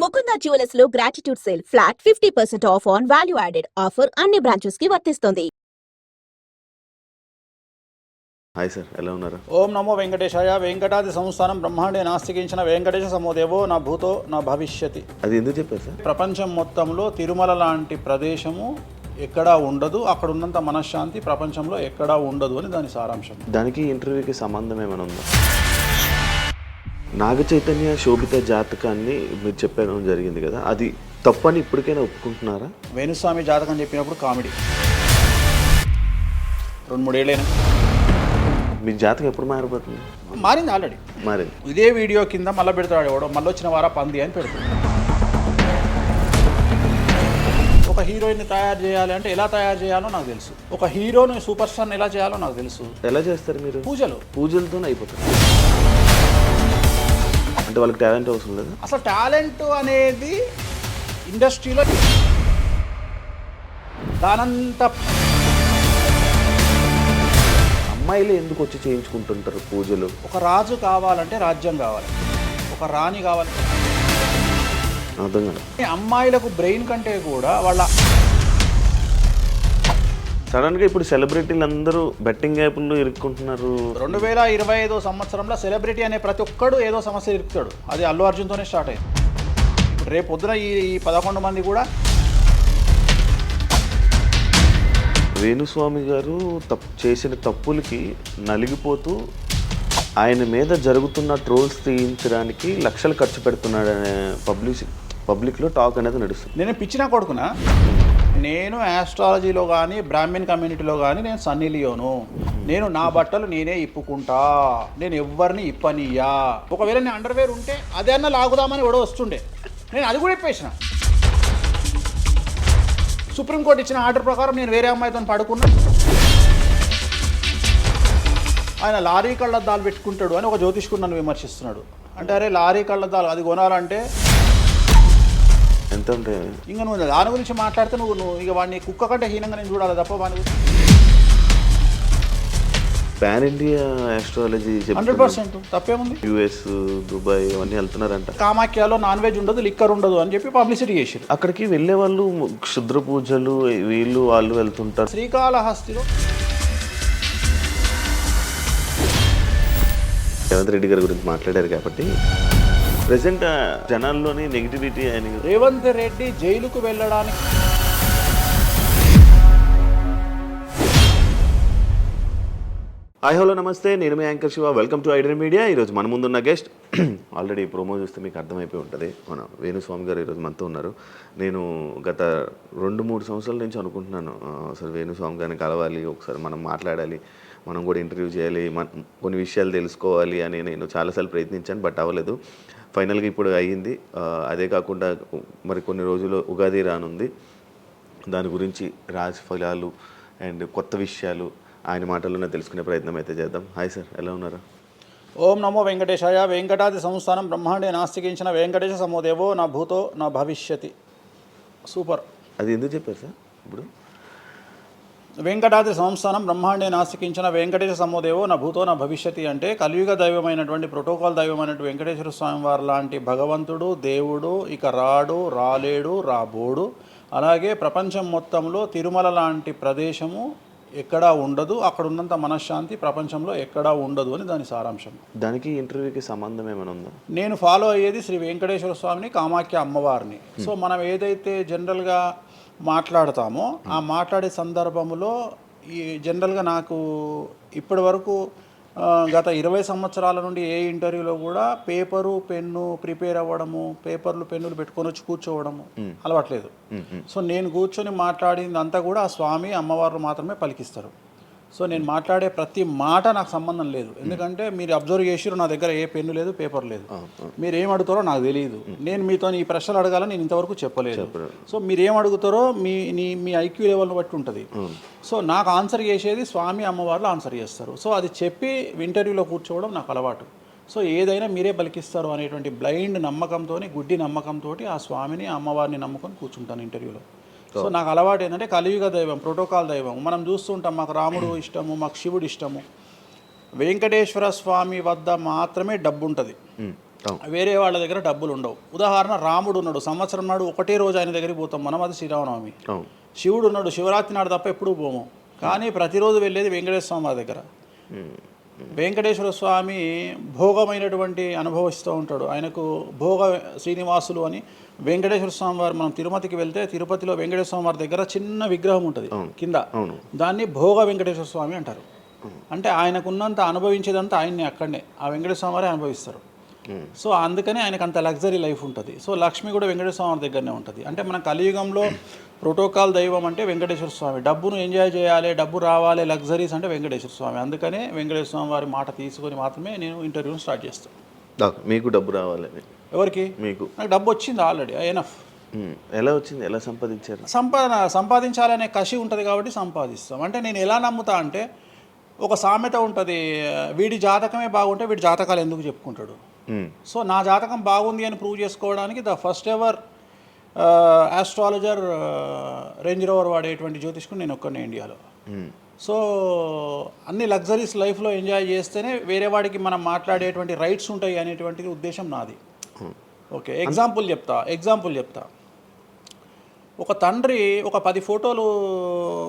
Mukunda jewellers లో gratitude sale flat 50% of on value added offer అన్ని branches కి వర్తిస్తుంది. హాయ్ సార్, ఎలా ఉన్నారు? ఓం నమో వెంకటేశాయ. వెంకటాది సంస్థానం బ్రహ్మాండే నాస్తికించిన వెంకటేశ సమోదేవో నా భూతో నా భవిష్యతి. అది ఎందుకు చెప్పారు సార్? ప్రపంచం మొత్తంలో తిరుమల లాంటి ప్రదేశము ఎక్కడా ఉండదు, అక్కడ ఉన్నంత మనశ్శాంతి ప్రపంచంలో ఎక్కడా ఉండదు అని దాని సారాంశం. దానికి ఇంటర్వ్యూకి సంబంధం ఏమైనా ఉందా? నాగ చైతన్య శోభిత జాతకాన్ని మీరు చెప్పడం జరిగింది కదా, అది తప్పని ఇప్పటికైనా ఒప్పుకుంటున్నారా? వేణుస్వామి జాతకం చెప్పినప్పుడు కామెడీ 2-3 ఏళ్ళైనా మీ జాతకం ఎప్పుడు మారిపోతుంది? మారింది ఆల్రెడీ. మారింది. ఇదే వీడియో కింద మళ్ళీ పెడతాడు ఎవడో, మళ్ళీ వచ్చిన వారా పంది అని పెడతాడు. ఒక హీరోయిన్ని తయారు చేయాలి అంటే ఎలా తయారు చేయాలో నాకు తెలుసు. ఒక హీరోని సూపర్ స్టార్ని ఎలా చేయాలో నాకు తెలుసు. ఎలా చేస్తారు మీరు? పూజలతోనే అయిపోతుంది. అంటే వాళ్ళకి టాలెంట్ అవసరం లేదు. అసలు టాలెంట్ అనేది ఇండస్ట్రీలో దానంత అమ్మాయిలు ఎందుకు వచ్చి చేయించుకుంటుంటారు పూజలు? ఒక రాజు కావాలంటే రాజ్యం కావాలి, ఒక రాణి కావాలి. అర్థం కాదు. అమ్మాయిలకు బ్రెయిన్ కంటే కూడా వాళ్ళ సడన్గా ఇప్పుడు సెలబ్రిటీలు అందరూ బెట్టింగ్ యాప్లు ఇరుక్కుంటున్నారు. 2025 సంవత్సరంలో సెలబ్రిటీ అనే ప్రతి ఒక్కడు ఏదో సమస్య ఇరుకుతాడు. అది అల్లు అర్జున్తోనే స్టార్ట్ అయింది. రేపు పొద్దున ఈ 11 మంది కూడా. వేణుస్వామి గారు చేసిన తప్పులకి నలిగిపోతూ ఆయన మీద జరుగుతున్న ట్రోల్స్ తీయించడానికి లక్షలు ఖర్చు పెడుతున్నాడనే పబ్లిక్లో టాక్ అనేది నడుస్తుంది. నేను పిచ్చినా కొడుకునా, నేను ఆస్ట్రాలజీలో కానీ బ్రాహ్మణ్ కమ్యూనిటీలో కానీ నేను సన్నీ లియోను. నేను నా బట్టలు నేనే ఇప్పుకుంటా, నేను ఎవరిని ఇప్పనియా. ఒకవేళ నేను అండర్వేర్ ఉంటే అదే అన్న లాగుదామని ఎవడో వస్తుండే, నేను అది కూడా ఇప్పేసిన. సుప్రీంకోర్టు ఇచ్చిన ఆర్డర్ ప్రకారం నేను వేరే అమ్మాయితో పడుకున్నా. ఆయన లారీ కళ్ళద్దాలు పెట్టుకుంటాడు అని ఒక జ్యోతిష్కుడు నన్ను విమర్శిస్తున్నాడు. అంటే అరే లారీ కళ్ళద్దాలు అది కొనాలంటే ఎంత ఉంటే ఇంకా నువ్వు దాని గురించి మాట్లాడితే నువ్వు ఇక వాడిని కుక్క కంటే హీనంగా నేను చూడాలి తప్ప వాని గురించి. పాన్ ఇండియా ఆస్ట్రాలజీ 100% తప్పేముంది. US, దుబాయ్ అవన్నీ వెళ్తున్నారంట. కామాఖ్యలో నాన్ వెజ్ ఉండదు, లిక్కర్ ఉండదు అని చెప్పి పబ్లిసిటీ చేశారు. అక్కడికి వెళ్ళే వాళ్ళు క్షుద్ర పూజలు వీళ్ళు వాళ్ళు వెళ్తుంటారు. శ్రీకాళహస్తిలో రేవంత్ రెడ్డి గారి గురించి మాట్లాడారు కాబట్టి ప్రజెంట్ జనాల్లోని నెగిటివిటీ అని. రేవంత్ రెడ్డి జైలుకు వెళ్ళడానికి హాయ్ హలో నమస్తే, నేను మీ anchor Shiva. Welcome to iDream media. ఈరోజు మన ముందున్న గెస్ట్ ఆల్రెడీ ప్రోమో చూస్తే మీకు అర్థమైపోయి ఉంటుంది, మన వేణుస్వామి గారు ఈరోజు మనతో ఉన్నారు. నేను గత 2-3 సంవత్సరాల నుంచి అనుకుంటున్నాను అసలు వేణుస్వామి గారిని కలవాలి, ఒకసారి మనం మాట్లాడాలి, మనం కూడా ఇంటర్వ్యూ చేయాలి, కొన్ని విషయాలు తెలుసుకోవాలి అని నేను చాలాసార్లు ప్రయత్నించాను, బట్ అవ్వలేదు. ఫైనల్గా ఇప్పుడు అయ్యింది. అదే కాకుండా మరి కొన్ని రోజులు ఉగాది రానుంది, దాని గురించి రాశి ఫలాలు అండ్ కొత్త విషయాలు ఆయన మాటల్లోనే తెలుసుకునే ప్రయత్నం అయితే చేద్దాం. హాయ్ సార్, ఎలా ఉన్నారు? ఓం నమో వెంకటేశాయ. వెంకటాది సంస్థానం బ్రహ్మాండే నాస్తికించిన వెంకటేశ సమోదేవో నా భూతో నా భవిష్యతి. సూపర్. అది ఎందుకు చెప్పారు సార్? ఇప్పుడు వెంకటాది సంస్థానం బ్రహ్మాండే నాస్తికించిన వెంకటేశ సమోదేవో నా భూతో నా భవిష్యతి అంటే కలియుగ దైవమైనటువంటి ప్రోటోకాల్ దైవమైనటువంటి వెంకటేశ్వర స్వామి వారు లాంటి భగవంతుడు, దేవుడు ఇక రాడు, రాలేడు, రాబోడు. అలాగే ప్రపంచం మొత్తంలో తిరుమల లాంటి ప్రదేశము ఎక్కడా ఉండదు, అక్కడ ఉన్నంత మనశ్శాంతి ప్రపంచంలో ఎక్కడా ఉండదు అని దాని సారాంశం. దానికి ఇంటర్వ్యూకి సంబంధం ఏమైనా ఉందా? నేను ఫాలో అయ్యేది శ్రీ వెంకటేశ్వర స్వామిని, కామాఖ్య అమ్మవారిని. సో మనం ఏదైతే జనరల్గా మాట్లాడతామో ఆ మాట్లాడే సందర్భంలో ఈ జనరల్గా నాకు ఇప్పటి వరకు గత 20 సంవత్సరాల నుండి ఏ ఇంటర్వ్యూలో కూడా పేపరు పెన్ను ప్రిపేర్ అవ్వడము, పేపర్లు పెన్నులు పెట్టుకొని వచ్చి కూర్చోవడము అలవాట్లేదు. సో నేను కూర్చొని మాట్లాడింది అంతా కూడా ఆ స్వామి అమ్మవారు మాత్రమే పలికిస్తారు. సో నేను మాట్లాడే ప్రతి మాట నాకు సంబంధం లేదు, ఎందుకంటే మీరు అబ్జర్వ్ చేసిరు నా దగ్గర ఏ పెన్ను లేదు, పేపర్ లేదు. మీరు ఏం అడుగుతారో నాకు తెలియదు, నేను మీతో ఈ ప్రశ్నలు అడగాలని నేను ఇంతవరకు చెప్పలేదు. సో మీరు ఏం అడుగుతారో మీ ఐక్యూ లెవెల్ని బట్టి ఉంటుంది. సో నాకు ఆన్సర్ చేసేది స్వామి అమ్మవార్లు ఆన్సర్ చేస్తారు. సో అది చెప్పి ఇంటర్వ్యూలో కూర్చోవడం నాకు అలవాటు. సో ఏదైనా మీరే పలికిస్తారు అనేటువంటి బ్లైండ్ నమ్మకంతో, గుడ్డి నమ్మకంతో ఆ స్వామిని అమ్మవారిని నమ్ముకొని కూర్చుంటాను ఇంటర్వ్యూలో. సో నాకు అలవాటు ఏంటంటే కలియుగ దైవం, ప్రోటోకాల్ దైవం. మనం చూస్తుంటాం, మాకు రాముడు ఇష్టము, మాకు శివుడు ఇష్టము. వెంకటేశ్వర స్వామి వద్ద మాత్రమే డబ్బు ఉంటుంది, వేరే వాళ్ళ దగ్గర డబ్బులు ఉండవు. ఉదాహరణ రాముడు ఉన్నాడు, సంవత్సరం నాడు ఒకటే రోజు ఆయన దగ్గరికి పోతాం మనం, అది శ్రీరామనవమి. శివుడు ఉన్నాడు, శివరాత్రి నాడు తప్ప ఎప్పుడూ పోము, కానీ ప్రతిరోజు వెళ్ళేది వెంకటేశ్వర స్వామి వారి దగ్గర. వెంకటేశ్వర స్వామి భోగమైనటువంటి అనుభవిస్తూ ఉంటాడు. ఆయనకు భోగ శ్రీనివాసులు అని వెంకటేశ్వర స్వామి వారు, మనం తిరుపతికి వెళ్తే తిరుపతిలో వెంకటేశ్వర స్వామి వారి దగ్గర చిన్న విగ్రహం ఉంటుంది కింద, దాన్ని భోగ వెంకటేశ్వర స్వామి అంటారు. అంటే ఆయనకున్నంత అనుభవించేదంతా ఆయన్ని అక్కడనే ఆ వెంకటేశ్వర స్వామి వారే అనుభవిస్తారు. సో అందుకని ఆయనకు అంత లగ్జరీ లైఫ్ ఉంటుంది. సో లక్ష్మి కూడా వెంకటేశ్వర స్వామి వారి దగ్గరనే ఉంటుంది. అంటే మన కలియుగంలో ప్రోటోకాల్ దైవం అంటే వెంకటేశ్వర స్వామి. డబ్బును ఎంజాయ్ చేయాలి, డబ్బు రావాలి, లగ్జరీస్ అంటే వెంకటేశ్వర స్వామి. అందుకనే వెంకటేశ్వర స్వామి వారి మాట తీసుకొని మాత్రమే నేను ఇంటర్వ్యూని స్టార్ట్ చేస్తాను. మీకు డబ్బు రావాలి? ఎవరికి? మీకు. నాకు డబ్బు వచ్చింది ఆల్రెడీ, ఎనఫ్. ఎలా వచ్చింది? ఎలా సంపాదించారు? సంపాదించాలనే కసి ఉంటుంది కాబట్టి సంపాదిస్తాం. అంటే నేను ఎలా నమ్ముతా అంటే, ఒక సామెత ఉంటుంది, వీడి జాతకమే బాగుంటే వీడి జాతకాలు ఎందుకు చెప్పుకుంటాడు. సో నా జాతకం బాగుంది అని ప్రూవ్ చేసుకోవడానికి the first ever astrologer range rover వాడేటువంటి జ్యోతిష్కుడు నేను ఒక్కనే ఇండియాలో. సో అన్ని లగ్జరీస్ లైఫ్లో ఎంజాయ్ చేస్తేనే వేరే వాడికి మనం మాట్లాడేటువంటి రైట్స్ ఉంటాయి అనేటువంటి ఉద్దేశం నాది. ఓకే, ఎగ్జాంపుల్ చెప్తా. ఒక తండ్రి ఒక 10 ఫోటోలు,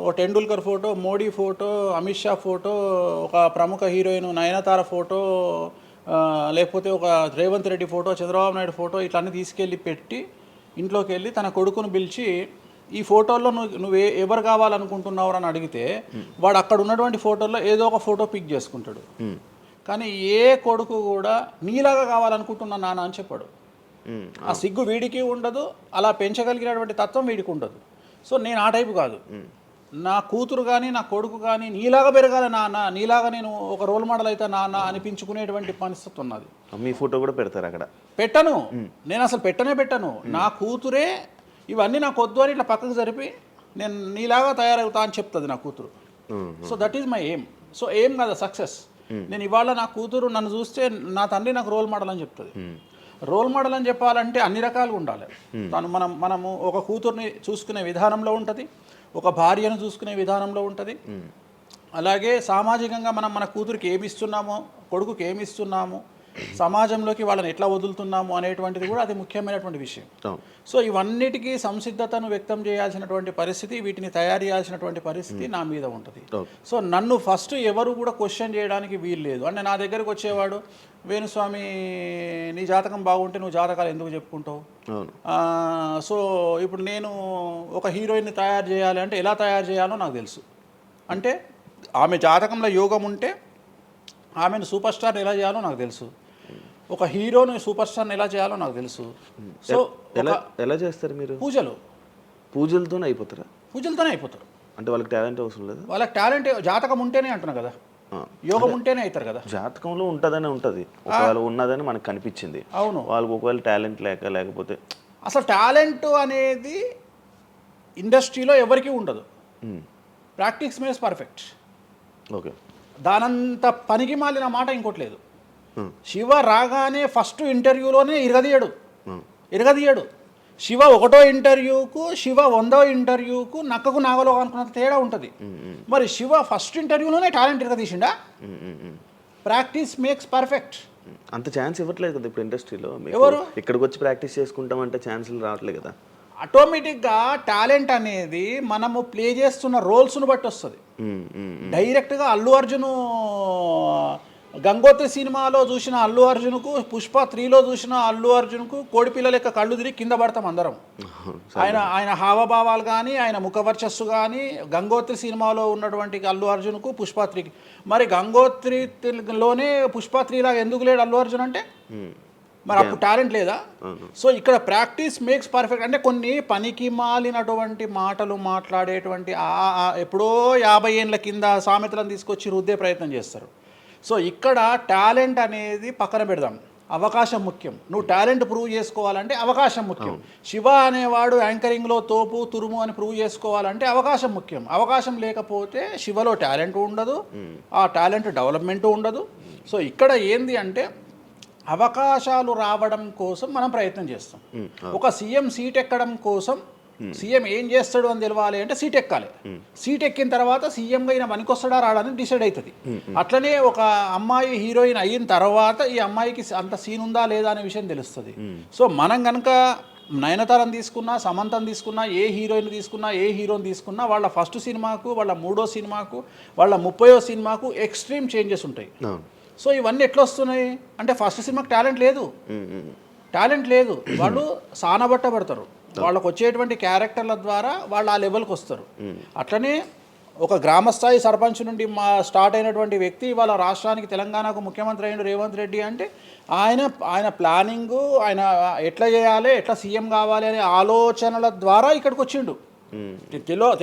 ఒక Tendulkar photo, Modi photo, Amit Shah photo, ఒక ప్రముఖ హీరోయిన్ నయనతార ఫోటో, లేకపోతే ఒక రేవంత్ రెడ్డి ఫోటో, చంద్రబాబు నాయుడు ఫోటో, ఇట్లన్నీ తీసుకెళ్ళి పెట్టి ఇంట్లోకి వెళ్ళి తన కొడుకును పిలిచి, ఈ ఫోటోల్లో నువ్వు ఎవరు కావాలనుకుంటున్నావు అని అడిగితే వాడు అక్కడ ఉన్నటువంటి ఫోటోల్లో ఏదో ఒక ఫోటో పిక్ చేసుకుంటాడు. కానీ ఏ కొడుకు కూడా నీలాగా కావాలనుకుంటున్నా నాన్న అని చెప్పాడు. ఆ సిగ్గు వీడికి ఉండదు, అలా పెంచగలిగినటువంటి తత్వం వీడికి ఉండదు. సో నేను ఆ టైపు కాదు. నా కూతురు కానీ నా కొడుకు కానీ నీలాగా పెరగాలి నాన్న, నీలాగా నేను ఒక రోల్ మోడల్ అయితే నాన్న అనిపించుకునేటువంటి పరిస్థితి ఉన్నది. మీ ఫోటో కూడా పెడతారు అక్కడ? పెట్టను, నేను అసలు పెట్టను. నా కూతురే ఇవన్నీ నాకు వద్దు అని ఇట్లా పక్కకు జరిపి నేను నీలాగా తయారవుతా అని చెప్తుంది నా కూతురు. So that is my aim. So aim కదా సక్సెస్. నేను ఇవాళ నా కూతురు నన్ను చూస్తే నా తండ్రి నాకు రోల్ మోడల్ అని చెప్తుంది. రోల్ మోడల్ అని చెప్పాలంటే అన్ని రకాలుగా ఉండాలి. మనము ఒక కూతుర్ని చూసుకునే విధానంలో ఉంటుంది, ఒక భార్యను చూసుకునే విధానంలో ఉంటుంది. అలాగే సామాజికంగా మనం మన కూతురికి ఏమి ఇస్తున్నామో, కొడుకుకి ఏమి ఇస్తున్నాము, సమాజంలోకి వాళ్ళని ఎట్లా వదులుతున్నాము అనేటువంటిది కూడా అది ముఖ్యమైనటువంటి విషయం. సో ఇవన్నిటికీ సంసిద్ధతను వ్యక్తం చేయాల్సినటువంటి పరిస్థితి, వీటిని తయారు చేయాల్సినటువంటి పరిస్థితి నా మీద ఉంటుంది. సో నన్ను ఫస్ట్ ఎవరు కూడా క్వశ్చన్ చేయడానికి వీలు లేదు. అంటే నా దగ్గరకు వచ్చేవాడు, వేణుస్వామి నీ జాతకం బాగుంటే నువ్వు జాతకాలు ఎందుకు చెప్పుకుంటావు. సో ఇప్పుడు నేను ఒక హీరోయిన్ని తయారు చేయాలి అంటే ఎలా తయారు చేయాలో నాకు తెలుసు. అంటే ఆమె జాతకంలో యోగం ఉంటే ఆమెను సూపర్ స్టార్ని ఎలా చేయాలో నాకు తెలుసు, ఒక హీరోని సూపర్ స్టార్ని ఎలా చేయాలో నాకు తెలుసు. సో ఎలా చేస్తారు మీరు? పూజలతోనే అయిపోతారా? పూజలతోనే అయిపోతారు. అంటే వాళ్ళకి టాలెంట్ అవసరం లేదు? వాళ్ళకి టాలెంట్ జాతకం ఉంటేనే అంటున్నా కదా, యోగం ఉంటేనే అవుతారు కదా. జాతకంలో ఉంటుందని ఉంటుంది, ఒకవేళ ఉన్నదని మనకు కనిపించింది. అవును, వాళ్ళకి ఒకవేళ టాలెంట్ లేకపోతే అసలు టాలెంట్ అనేది ఇండస్ట్రీలో ఎవరికీ ఉండదు. Practice makes perfect. ఓకే, దానంత పనికి మాలిన మాట ఇంకోటి లేదు. శివ రాగానే ఫస్ట్ ఇంటర్వ్యూలోనే ఇరగదీయడు. శివ 1వ ఇంటర్వ్యూకు, శివ 100వ ఇంటర్వ్యూకు నక్కకు నాగలో అనుకున్నంత తేడా ఉంటుంది. మరి శివ ఫస్ట్ ఇంటర్వ్యూలోనే టాలెంట్ ఇరగదీసిండా? Practice makes perfect. అంత ఛాన్స్ ఇవ్వట్లేదు కదా ఇప్పుడు ఇండస్ట్రీలో. ఎవరు ఇక్కడికి వచ్చి ప్రాక్టీస్ చేసుకుంటామంటే ఛాన్సులు రావట్లేదు కదా. ఆటోమేటిక్గా టాలెంట్ అనేది మనము ప్లే చేస్తున్న రోల్స్ను బట్టి వస్తుంది. డైరెక్ట్గా అల్లు అర్జున్ గంగోత్రి సినిమాలో చూసిన అల్లు అర్జున్కు, పుష్ప 3లో చూసిన అల్లు అర్జున్కు కోడిపిల్ల లెక్క కళ్ళు తిరిగి కింద పడతాం అందరం. ఆయన హావభావాలు కానీ, ఆయన ముఖవర్చస్సు కానీ, గంగోత్రి సినిమాలో ఉన్నటువంటి అల్లు అర్జున్కు, పుష్ప 3కి. మరి గంగోత్రిలోనే పుష్ప 3 లాగా ఎందుకు లేడు అల్లు అర్జున్ అంటే? మరి అప్పుడు టాలెంట్ లేదా? సో ఇక్కడ ప్రాక్టీస్ మేక్స్ పర్ఫెక్ట్. అంటే కొన్ని పనికి మాలినటువంటి మాటలు మాట్లాడేటువంటి ఎప్పుడో 50 ఏళ్ళ కింద సామెతలను తీసుకొచ్చి రుద్దే ప్రయత్నం చేస్తారు. సో ఇక్కడ టాలెంట్ అనేది పక్కన పెడదాం, అవకాశం ముఖ్యం. నువ్వు టాలెంట్ ప్రూవ్ చేసుకోవాలంటే అవకాశం ముఖ్యం. శివ అనేవాడు యాంకరింగ్లో తోపు తురుము అని ప్రూవ్ చేసుకోవాలంటే అవకాశం ముఖ్యం. అవకాశం లేకపోతే శివలో టాలెంట్ ఉండదు, ఆ టాలెంట్ డెవలప్మెంట్ ఉండదు. సో ఇక్కడ ఏంది అంటే అవకాశాలు రావడం కోసం మనం ప్రయత్నం చేస్తాం. ఒక సీఎం సీట్ ఎక్కడం కోసం సీఎం ఏం చేస్తాడు అని తెలవాలి అంటే సీట్ ఎక్కాలి. సీట్ ఎక్కిన తర్వాత సీఎంగా ఈయన పనికొస్తాడా రాడని డిసైడ్ అవుతుంది. అట్లనే ఒక అమ్మాయి హీరోయిన్ అయిన తర్వాత ఈ అమ్మాయికి అంత సీన్ ఉందా లేదా అనే విషయం తెలుస్తుంది. సో మనం కనుక నయనతారని తీసుకున్నా, సమంతని తీసుకున్నా, ఏ హీరోయిన్ తీసుకున్నా, ఏ హీరోని తీసుకున్నా, వాళ్ళ ఫస్ట్ సినిమాకు, వాళ్ళ 3వ సినిమాకు, వాళ్ళ 30వ సినిమాకు ఎక్స్ట్రీమ్ చేంజెస్ ఉంటాయి. సో ఇవన్నీ ఎట్లా వస్తున్నాయి అంటే ఫస్ట్ సినిమాకి టాలెంట్ లేదు, వాళ్ళు సానబట్టబడతారు. వాళ్ళకు వచ్చేటువంటి క్యారెక్టర్ల ద్వారా వాళ్ళు ఆ లెవెల్కి వస్తారు. అట్లనే ఒక గ్రామస్థాయి సర్పంచ్ నుండి స్టార్ట్ అయినటువంటి వ్యక్తి వాళ్ళ రాష్ట్రానికి తెలంగాణకు ముఖ్యమంత్రి అయిన రేవంత్ రెడ్డి అంటే ఆయన ప్లానింగు, ఆయన ఎట్లా చేయాలి, ఎట్లా సీఎం కావాలి అనే ఆలోచనల ద్వారా ఇక్కడికి వచ్చిండు.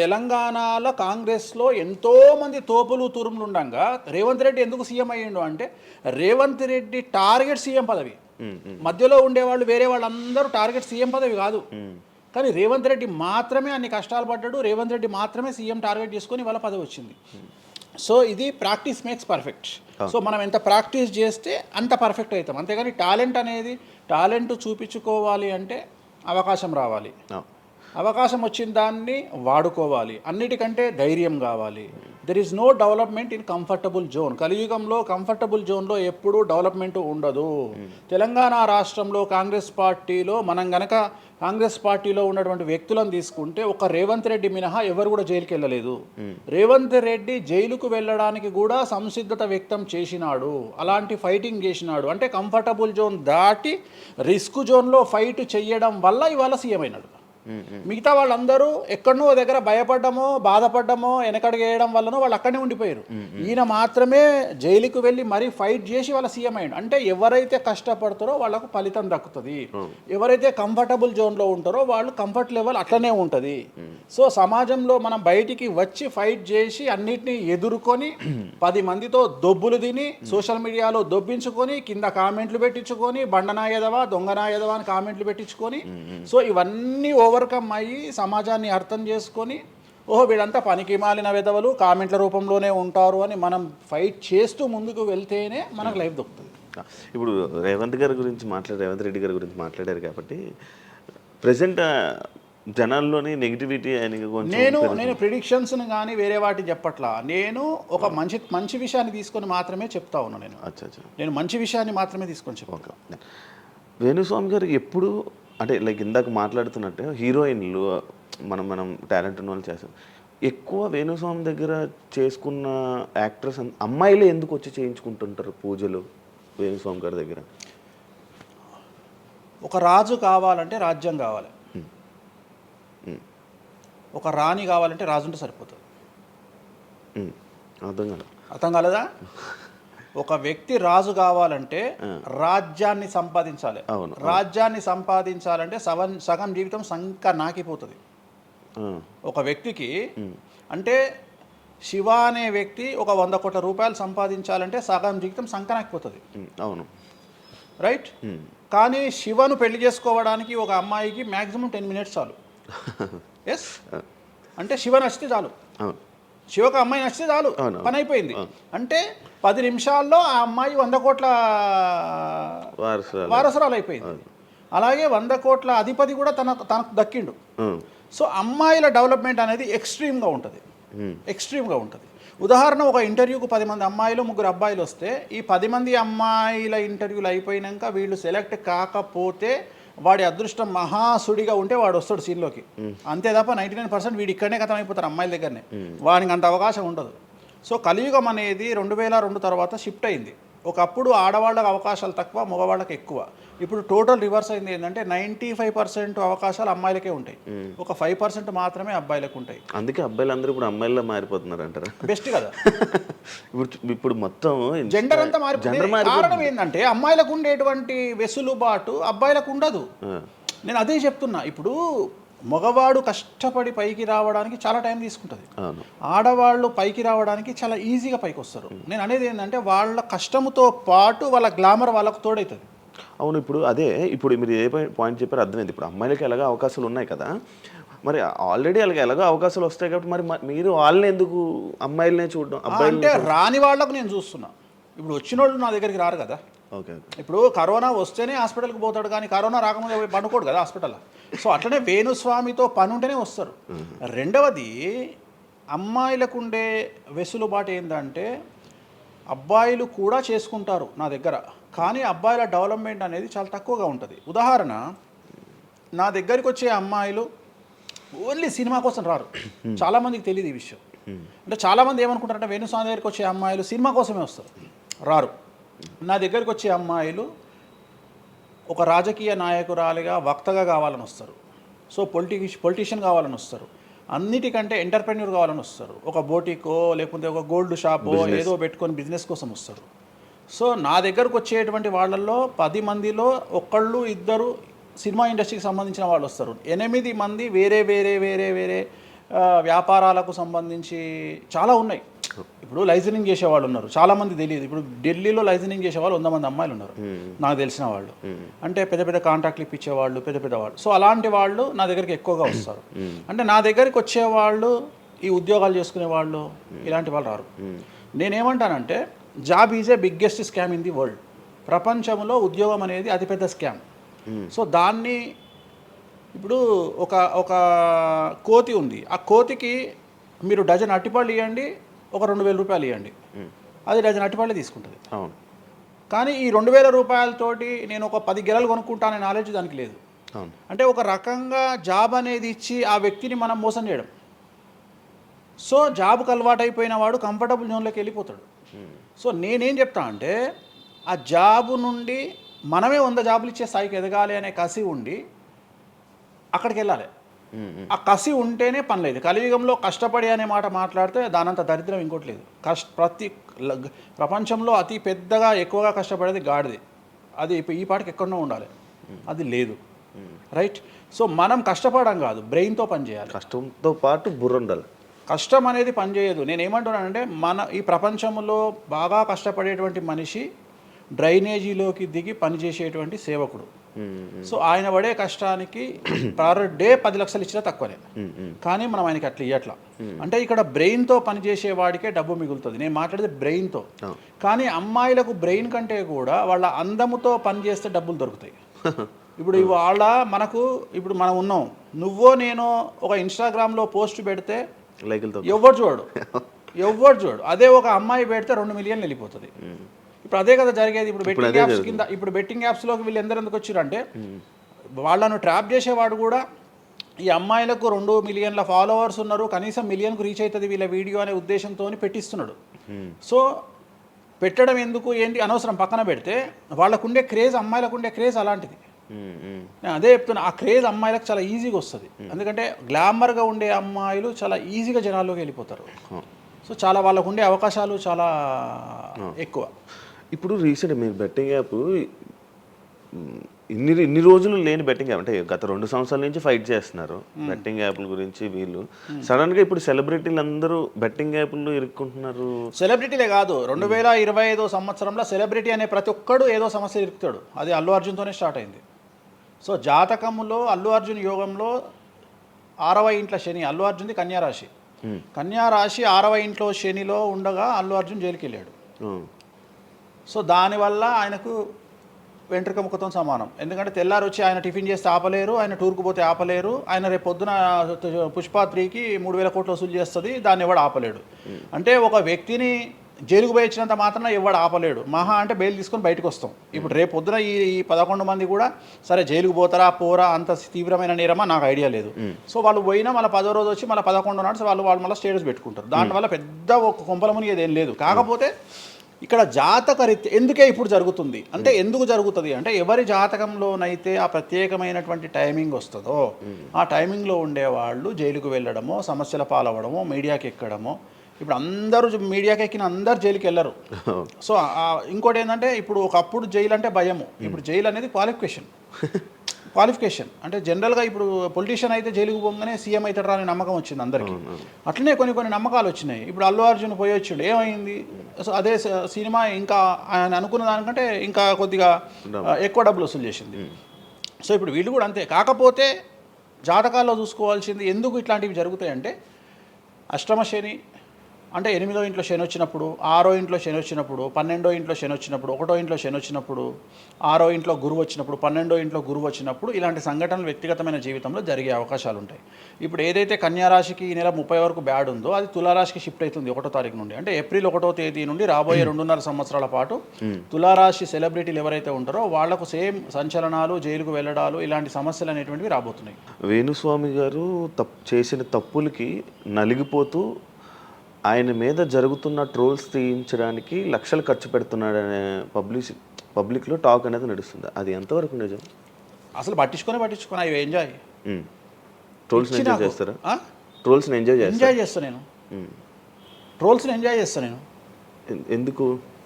తెలంగాణలో కాంగ్రెస్లో ఎంతోమంది తోపులు తురుములు ఉండగా రేవంత్ రెడ్డి ఎందుకు సీఎం అయ్యిండు అంటే రేవంత్ రెడ్డి టార్గెట్ సీఎం పదవి. మధ్యలో ఉండేవాళ్ళు వేరే వాళ్ళందరూ టార్గెట్ సీఎం పదవి కాదు. కానీ రేవంత్ రెడ్డి మాత్రమే అన్ని కష్టాలు పడ్డాడు. రేవంత్ రెడ్డి మాత్రమే సీఎం టార్గెట్ చేసుకొని వాళ్ళ పదవి వచ్చింది. సో ఇది ప్రాక్టీస్ మేక్స్ పర్ఫెక్ట్. సో మనం ఎంత ప్రాక్టీస్ చేస్తే అంత పర్ఫెక్ట్ అవుతాం. అంతేగాని టాలెంట్ చూపించుకోవాలి అంటే అవకాశం రావాలి. అవకాశం వచ్చిన దాన్ని వాడుకోవాలి. అన్నిటికంటే ధైర్యం కావాలి. There is no development in comfortable zone. కలియుగంలో కంఫర్టబుల్ జోన్లో ఎప్పుడూ డెవలప్మెంట్ ఉండదు. తెలంగాణ రాష్ట్రంలో కాంగ్రెస్ పార్టీలో ఉన్నటువంటి వ్యక్తులను తీసుకుంటే ఒక రేవంత్ రెడ్డి మినహా ఎవరు కూడా జైలుకి వెళ్ళలేదు. రేవంత్ రెడ్డి జైలుకు వెళ్ళడానికి కూడా సంసిద్ధత వ్యక్తం చేసినాడు. అలాంటి ఫైటింగ్ చేసినాడు. అంటే కంఫర్టబుల్ జోన్ దాటి రిస్క్ జోన్లో ఫైట్ చేయడం వల్ల ఇవాళ సీఎం అయినాడు. మిగతా వాళ్ళందరూ ఎక్కడనో దగ్గర భయపడ్డమో, బాధపడ్డమో, వెనకడిగేయడం వల్లనో వాళ్ళు అక్కడనే ఉండిపోయారు. ఈయన మాత్రమే జైలుకు వెళ్ళి మరీ ఫైట్ చేసి వాళ్ళ సీఎం అయ్యాడు. అంటే ఎవరైతే కష్టపడతారో వాళ్ళకు ఫలితం దక్కుతుంది. ఎవరైతే కంఫర్టబుల్ జోన్లో ఉంటారో వాళ్ళు కంఫర్ట్ లెవెల్ అట్లనే ఉంటుంది. సో సమాజంలో మనం బయటికి వచ్చి ఫైట్ చేసి అన్నిటినీ ఎదుర్కొని 10 మందితో దొబ్బులు తిని సోషల్ మీడియాలో దొబ్బించుకొని కింద కామెంట్లు పెట్టించుకొని బండనాయదవా, దొంగనాయదవా అని కామెంట్లు పెట్టించుకొని సో ఇవన్నీ ఓవర్కమ్ అయ్యి సమాజాన్ని అర్థం చేసుకొని వీళ్ళంతా పనికి మాలిన విధవలు కామెంట్ల రూపంలోనే ఉంటారు అని మనం ఫైట్ చేస్తూ ముందుకు వెళ్తేనే మనకు లైఫ్ దొరుకుతుంది. ఇప్పుడు రేవంత్ రెడ్డి గారి గురించి మాట్లాడారు కాబట్టి ప్రజెంట్ జనాల్లోని నెగిటివిటీ నేను ప్రిడిక్షన్స్ని కానీ వేరే వాటి చెప్పట్లా. నేను ఒక మంచి విషయాన్ని తీసుకొని మాత్రమే చెప్తా ఉన్నాను. నేను మంచి విషయాన్ని మాత్రమే తీసుకొని చెప్పాను. వేణుస్వామి గారు ఎప్పుడు అంటే లైక్ ఇందాక మాట్లాడుతున్నట్టే హీరోయిన్లు మనం టాలెంట్ ఉన్న వాళ్ళు చేస్తాం. ఎక్కువ వేణుస్వామి దగ్గర చేసుకున్న యాక్టర్స్ అమ్మాయిలే ఎందుకు వచ్చి చేయించుకుంటుంటారు పూజలు వేణుస్వామి గారి దగ్గర? ఒక రాజు కావాలంటే రాజ్యం కావాలి, ఒక రాణి కావాలంటే రాజు ఉంటే సరిపోతుంది. అర్థం కాలేదా? ఒక వ్యక్తి రాజు కావాలంటే రాజ్యాన్ని సంపాదించాలి. రాజ్యాన్ని సంపాదించాలంటే సగం జీవితం సంక నాకిపోతుంది. ఒక వ్యక్తికి అంటే శివ అనే వ్యక్తి ఒక 100 కోట్ల రూపాయలు సంపాదించాలంటే సగం జీవితం సంక నాకిపోతుంది. అవును, రైట్. కానీ శివను పెళ్లి చేసుకోవడానికి ఒక అమ్మాయికి మ్యాక్సిమం 10 మినిట్స్ చాలు. ఎస్, అంటే శివ నచ్చితే చాలు, శివకు అమ్మాయి నచ్చితే చాలు, పని అయిపోయింది. అంటే 10 నిమిషాల్లో ఆ అమ్మాయి 100 కోట్ల వారసురాలు అయిపోయింది. అలాగే 100 కోట్ల అధిపతి కూడా తనకు దక్కిండు. సో అమ్మాయిల డెవలప్మెంట్ అనేది ఎక్స్ట్రీమ్గా ఉంటుంది. ఉదాహరణ, ఒక ఇంటర్వ్యూకు 10 మంది అమ్మాయిలు 3 అబ్బాయిలు వస్తే ఈ 10 మంది అమ్మాయిల ఇంటర్వ్యూలు అయిపోయినాక వీళ్ళు సెలెక్ట్ కాకపోతే వాడి అదృష్టం మహాసుడిగా ఉంటే వాడు వస్తాడు సీన్లోకి. అంతే తప్ప 99% వీడు ఇక్కడనే కథం అయిపోతారు అమ్మాయిల దగ్గరనే. వాడికి అంత అవకాశం ఉండదు. సో కలియుగం అనేది 2002 తర్వాత షిఫ్ట్ అయింది. ఒకప్పుడు ఆడవాళ్ళకి అవకాశాలు తక్కువ, మగవాళ్ళకి ఎక్కువ. ఇప్పుడు టోటల్ రివర్స్ అయింది. ఏంటంటే 95% అవకాశాలు అమ్మాయిలకే ఉంటాయి, ఒక 5% మాత్రమే అబ్బాయిలకు ఉంటాయి. అందుకే అబ్బాయిలు అందరూ ఇప్పుడు అమ్మాయిలా మారిపోతున్నారు అంటారా? బెస్ట్ కదా. ఇప్పుడు మొత్తం జెండర్ అంతా మారిపోయింది. కారణం ఏంటంటే అమ్మాయిలకు ఉండేటువంటి వెసులుబాటు అబ్బాయిలకు ఉండదు. నేను అదే చెప్తున్నా. ఇప్పుడు మగవాడు కష్టపడి పైకి రావడానికి చాలా టైం తీసుకుంటుంది, ఆడవాళ్ళు పైకి రావడానికి చాలా ఈజీగా పైకి వస్తారు. నేను అనేది ఏంటంటే వాళ్ళ కష్టంతో పాటు వాళ్ళ గ్లామర్ వాళ్ళకు తోడవుతుంది. అవును, ఇప్పుడు మీరు ఏ పాయింట్ చెప్పారో అర్థమైంది. ఇప్పుడు అమ్మాయిలకి ఎలాగో అవకాశాలు ఉన్నాయి కదా, మరి ఆల్రెడీ వాళ్ళకి ఎలాగో అవకాశాలు వస్తాయి కాబట్టి మరి మీరు వాళ్ళని ఎందుకు అమ్మాయిలనే చూడడం? అంటే రాని వాళ్ళకు నేను చూస్తున్నా. ఇప్పుడు వచ్చిన వాళ్ళు నా దగ్గరికి రారు కదా. ఓకే. ఇప్పుడు కరోనా వస్తేనే హాస్పిటల్కి పోతాడు, కానీ కరోనా రాకముందే పోయి పండుకోడు కదా హాస్పిటల్. సో అట్లనే వేణుస్వామితో పని ఉంటేనే వస్తారు. రెండవది, అమ్మాయిలకు ఉండే వెసులుబాటు ఏంటంటే అబ్బాయిలు కూడా చేసుకుంటారు నా దగ్గర, కానీ అబ్బాయిల డెవలప్మెంట్ అనేది చాలా తక్కువగా ఉంటుంది. ఉదాహరణ, నా దగ్గరికి వచ్చే అమ్మాయిలు ఓన్లీ సినిమా కోసం రారు. చాలామందికి తెలియదు ఈ విషయం. అంటే చాలామంది ఏమనుకుంటారంటే వేణుస్వామి దగ్గరికి వచ్చే అమ్మాయిలు సినిమా కోసమే వస్తారు, రారు. నా దగ్గరికి వచ్చే అమ్మాయిలు ఒక రాజకీయ నాయకురాలిగా వక్తగా కావాలని వస్తారు. సో పొలిటీషియన్ కావాలని వస్తారు. అన్నిటికంటే ఎంటర్ప్రెన్యూర్ కావాలని వస్తారు. ఒక బోటికో లేకపోతే ఒక గోల్డ్ షాపో ఏదో పెట్టుకొని బిజినెస్ కోసం వస్తారు. సో నా దగ్గరకు వచ్చేటువంటి వాళ్ళల్లో 10 మందిలో ఒకళ్ళు ఇద్దరు సినిమా ఇండస్ట్రీకి సంబంధించిన వాళ్ళు వస్తారు. 8 మంది వేరే వేరే వేరే వేరే వ్యాపారాలకు సంబంధించి చాలా ఉన్నాయి. ఇప్పుడు లైసెన్సింగ్ చేసేవాళ్ళు ఉన్నారు, చాలామంది తెలియదు. ఇప్పుడు ఢిల్లీలో లైసెన్సింగ్ చేసేవాళ్ళు 100 మంది అమ్మాయిలు ఉన్నారు నాకు తెలిసిన వాళ్ళు. అంటే పెద్ద పెద్ద కాంట్రాక్ట్లు ఇప్పించేవాళ్ళు, పెద్ద పెద్ద వాళ్ళు. సో అలాంటి వాళ్ళు నా దగ్గరికి ఎక్కువగా వస్తారు. అంటే నా దగ్గరికి వచ్చేవాళ్ళు ఈ ఉద్యోగాలు చేసుకునే వాళ్ళు, ఇలాంటి వాళ్ళు రారు. నేనేమంటానంటే job is a biggest scam in the world. ప్రపంచంలో ఉద్యోగం అనేది అతిపెద్ద స్కామ్. సో దాన్ని ఇప్పుడు ఒక కోతి ఉంది, ఆ కోతికి మీరు డజన్ అట్టిపళ్ళు ఇవ్వండి, ఒక 2000 రూపాయలు ఇవ్వండి, అది డజన్ అట్టిపళ్ళే తీసుకుంటుంది. కానీ ఈ 2000 రూపాయలతోటి నేను ఒక 10 గెలలు కొనుక్కుంటాననే నాలెడ్జ్ దానికి లేదు. అంటే ఒక రకంగా జాబ్ అనేది ఇచ్చి ఆ వ్యక్తిని మనం మోసం చేయడం. సో జాబ్కి అలవాటు అయిపోయిన వాడు కంఫర్టబుల్ జోన్లోకి వెళ్ళిపోతాడు. సో నేనేం చెప్తా అంటే ఆ జాబు నుండి మనమే 100 జాబులు ఇచ్చే స్థాయికి ఎదగాలి అనే కసి ఉండి అక్కడికి వెళ్ళాలి. ఆ కసి ఉంటేనే పని లేదు. కలియుగంలో కష్టపడి అనే మాట మాట్లాడితే దానంత దరిద్రం ఇంకోటి లేదు. ప్రపంచంలో అతి పెద్దగా ఎక్కువగా కష్టపడేది గాడిది. అది ఈ పాటికి ఎక్కడో ఉండాలి, అది లేదు. రైట్. సో మనం కష్టపడడం కాదు, బ్రెయిన్తో పని చేయాలి. కష్టంతో పాటు బుర్ర ఉండాలి. కష్టం అనేది పనిచేయదు. నేను ఏమంటున్నానంటే ఈ ప్రపంచంలో బాగా కష్టపడేటువంటి మనిషి డ్రైనేజీలోకి దిగి పనిచేసేటువంటి సేవకుడు. సో ఆయన పడే కష్టానికి పర్ డే 10 లక్షలు ఇచ్చినా తక్కువనే, కానీ మనం ఆయనకి అట్లా ఇవ్వట్లా. అంటే ఇక్కడ బ్రెయిన్తో పనిచేసే వాడికే డబ్బు మిగులుతుంది. నేను మాట్లాడేది బ్రెయిన్తో. కానీ అమ్మాయిలకు బ్రెయిన్ కంటే కూడా వాళ్ళ అందముతో పనిచేస్తే డబ్బులు దొరుకుతాయి. ఇప్పుడు ఇప్పుడు మనం ఉన్నాం, నువ్వో నేను ఒక ఇన్స్టాగ్రామ్లో పోస్ట్ పెడితే ఎవరు చూడు. అదే ఒక అమ్మాయి పెడితే 2 మిలియన్లు వెళ్ళిపోతుంది. ఇప్పుడు అదే కదా జరిగేది. ఇప్పుడు బెట్టింగ్ యాప్స్లోకి వీళ్ళు ఎందుకు వచ్చారంటే వాళ్ళను ట్రాప్ చేసేవాడు కూడా ఈ అమ్మాయిలకు 2 మిలియన్ల ఫాలోవర్స్ ఉన్నారు, కనీసం మిలియన్కు రీచ్ అవుతుంది వీళ్ళ వీడియో అనే ఉద్దేశంతో పెట్టిస్తున్నాడు. సో పెట్టడం ఎందుకు ఏంటి అనవసరం పక్కన పెడితే, వాళ్ళకుండే క్రేజ్, అమ్మాయిలకు క్రేజ్ అలాంటిది. నేను అదే చెప్తున్నా, ఆ క్రేజ్ అమ్మాయిలకు చాలా ఈజీగా వస్తుంది. ఎందుకంటే గ్లామర్గా ఉండే అమ్మాయిలు చాలా ఈజీగా జనాల్లోకి వెళ్ళిపోతారు. సో చాలా వాళ్ళకు ఉండే అవకాశాలు చాలా ఎక్కువ. ఇప్పుడు రీసెంట్ మీరు బెట్టింగ్ యాప్ ఇన్ని రోజులు లేని బెట్టింగ్ యాప్, అంటే గత 2 సంవత్సరాల నుంచి ఫైట్ చేస్తున్నారు బెట్టింగ్ యాప్ల గురించి. వీళ్ళు సడన్గా ఇప్పుడు సెలబ్రిటీలు అందరూ బెట్టింగ్ యాప్లు ఇరుక్కుంటున్నారు. సెలబ్రిటీలే కాదు, 2025 సంవత్సరంలో సెలబ్రిటీ అనే ప్రతి ఒక్కడు ఏదో సమస్య ఇరుకుతాడు. అది అల్లు అర్జున్తోనే స్టార్ట్ అయింది. సో జాతకంలో అల్లు అర్జున్ యోగంలో 6వ ఇంట్లో శని, అల్లు అర్జున్ది కన్యారాశి. కన్యారాశి 6వ ఇంట్లో శనిలో ఉండగా అల్లు అర్జున్ జైలుకి వెళ్ళాడు. సో దానివల్ల ఆయనకు వెంట్రుక ముక్కతో సమానం. ఎందుకంటే తెల్లారు వచ్చి ఆయన టిఫిన్ చేస్తే ఆపలేరు, ఆయన టూర్కు పోతే ఆపలేరు, ఆయన రేపు పొద్దున పుష్ప 3కి 3000 కోట్లు వసూలు చేస్తుంది, దాన్ని ఎవడు ఆపలేడు. అంటే ఒక వ్యక్తిని జైలుకు పోయి ఇచ్చినంత మాత్రాన ఎవడు ఆపలేడు. మహా అంటే బెయిల్ తీసుకొని బయటకు వస్తాం. ఇప్పుడు రేపు పొద్దున ఈ 11 మంది కూడా సరే జైలుకు పోరా అంత తీవ్రమైన నేరమా నాకు ఐడియా లేదు. సో వాళ్ళు పోయినా మళ్ళీ 10వ రోజు వచ్చి మళ్ళీ 11 నాడు వాళ్ళు మళ్ళీ స్టేటస్ పెట్టుకుంటారు. దానివల్ల పెద్ద ఒక కొంపల మునిగేది ఏం లేదు. కాకపోతే ఇక్కడ జాతక రీత్యా ఎందుకే ఇప్పుడు జరుగుతుంది అంటే, ఎందుకు జరుగుతుంది అంటే, ఎవరి జాతకంలోనైతే ఆ ప్రత్యేకమైనటువంటి టైమింగ్ వస్తుందో ఆ టైమింగ్లో ఉండేవాళ్ళు జైలుకు వెళ్ళడమో, సమస్యల పాలవడమో, మీడియాకి ఎక్కడమో. ఇప్పుడు అందరూ మీడియాకి ఎక్కిన అందరు జైలుకి వెళ్ళరు. సో ఇంకోటి ఏంటంటే, ఇప్పుడు ఒకప్పుడు జైలు అంటే భయము, ఇప్పుడు జైలు అనేది క్వాలిఫికేషన్. అంటే జనరల్గా ఇప్పుడు పొలిటీషియన్ అయితే జైలుకు పోగానే సీఎం అవుతాడు అనే నమ్మకం వచ్చింది అందరికీ. అట్లనే కొన్ని నమ్మకాలు వచ్చినాయి. ఇప్పుడు అల్లు అర్జున్ పోయి వచ్చిండు, ఏమైంది? సో అదే సినిమా ఇంకా ఆయన అనుకున్న దానికంటే ఇంకా కొద్దిగా ఎక్కువ డబ్బులు వసూలు చేసింది. సో ఇప్పుడు వీళ్ళు కూడా అంతే. కాకపోతే జాతకాల్లో చూసుకోవాల్సింది ఎందుకు ఇట్లాంటివి జరుగుతాయంటే, అష్టమ శని, అంటే 8వ ఇంట్లో శని వచ్చినప్పుడు, 6వ ఇంట్లో శని వచ్చినప్పుడు, 12వ ఇంట్లో శని వచ్చినప్పుడు, 1వ ఇంట్లో శని వచ్చినప్పుడు, 6వ ఇంట్లో గురువు వచ్చినప్పుడు, 12వ ఇంట్లో గురువు వచ్చినప్పుడు ఇలాంటి సంఘటనలు వ్యక్తిగతమైన జీవితంలో జరిగే అవకాశాలు ఉంటాయి. ఇప్పుడు ఏదైతే కన్యా రాశికి ఈ నెల 30 వరకు బ్యాడ్ ఉందో అది తులారాశికి షిఫ్ట్ అవుతుంది 1వ తారీఖు నుండి. అంటే ఏప్రిల్ 1వ తేదీ నుండి రాబోయే 2.5 సంవత్సరాల పాటు తులారాశి సెలబ్రిటీలు ఎవరైతే ఉంటారో వాళ్లకు సేమ్ సంచలనాలు, జైలుకు వెళ్ళడాలు ఇలాంటి సమస్యలు అనేటువంటివి రాబోతున్నాయి. వేణుస్వామి గారు చేసిన తప్పులకి నలిగిపోతూ ఆయన మీద జరుగుతున్న ట్రోల్స్ తీయించడానికి లక్షలు ఖర్చు పెడుతున్నాడనే పబ్లిక్లో టాక్ అనేది నడుస్తుంది. అది ఎంతవరకు నిజం? అసలు పట్టించుకొని అవి ఎంజాయ్. ట్రోల్స్ని ఎంజాయ్ చేస్తారా? ట్రోల్స్ని ఎంజాయ్ చేస్తాను నేను. ట్రోల్స్ని ఎంజాయ్ చేస్తాను నేను.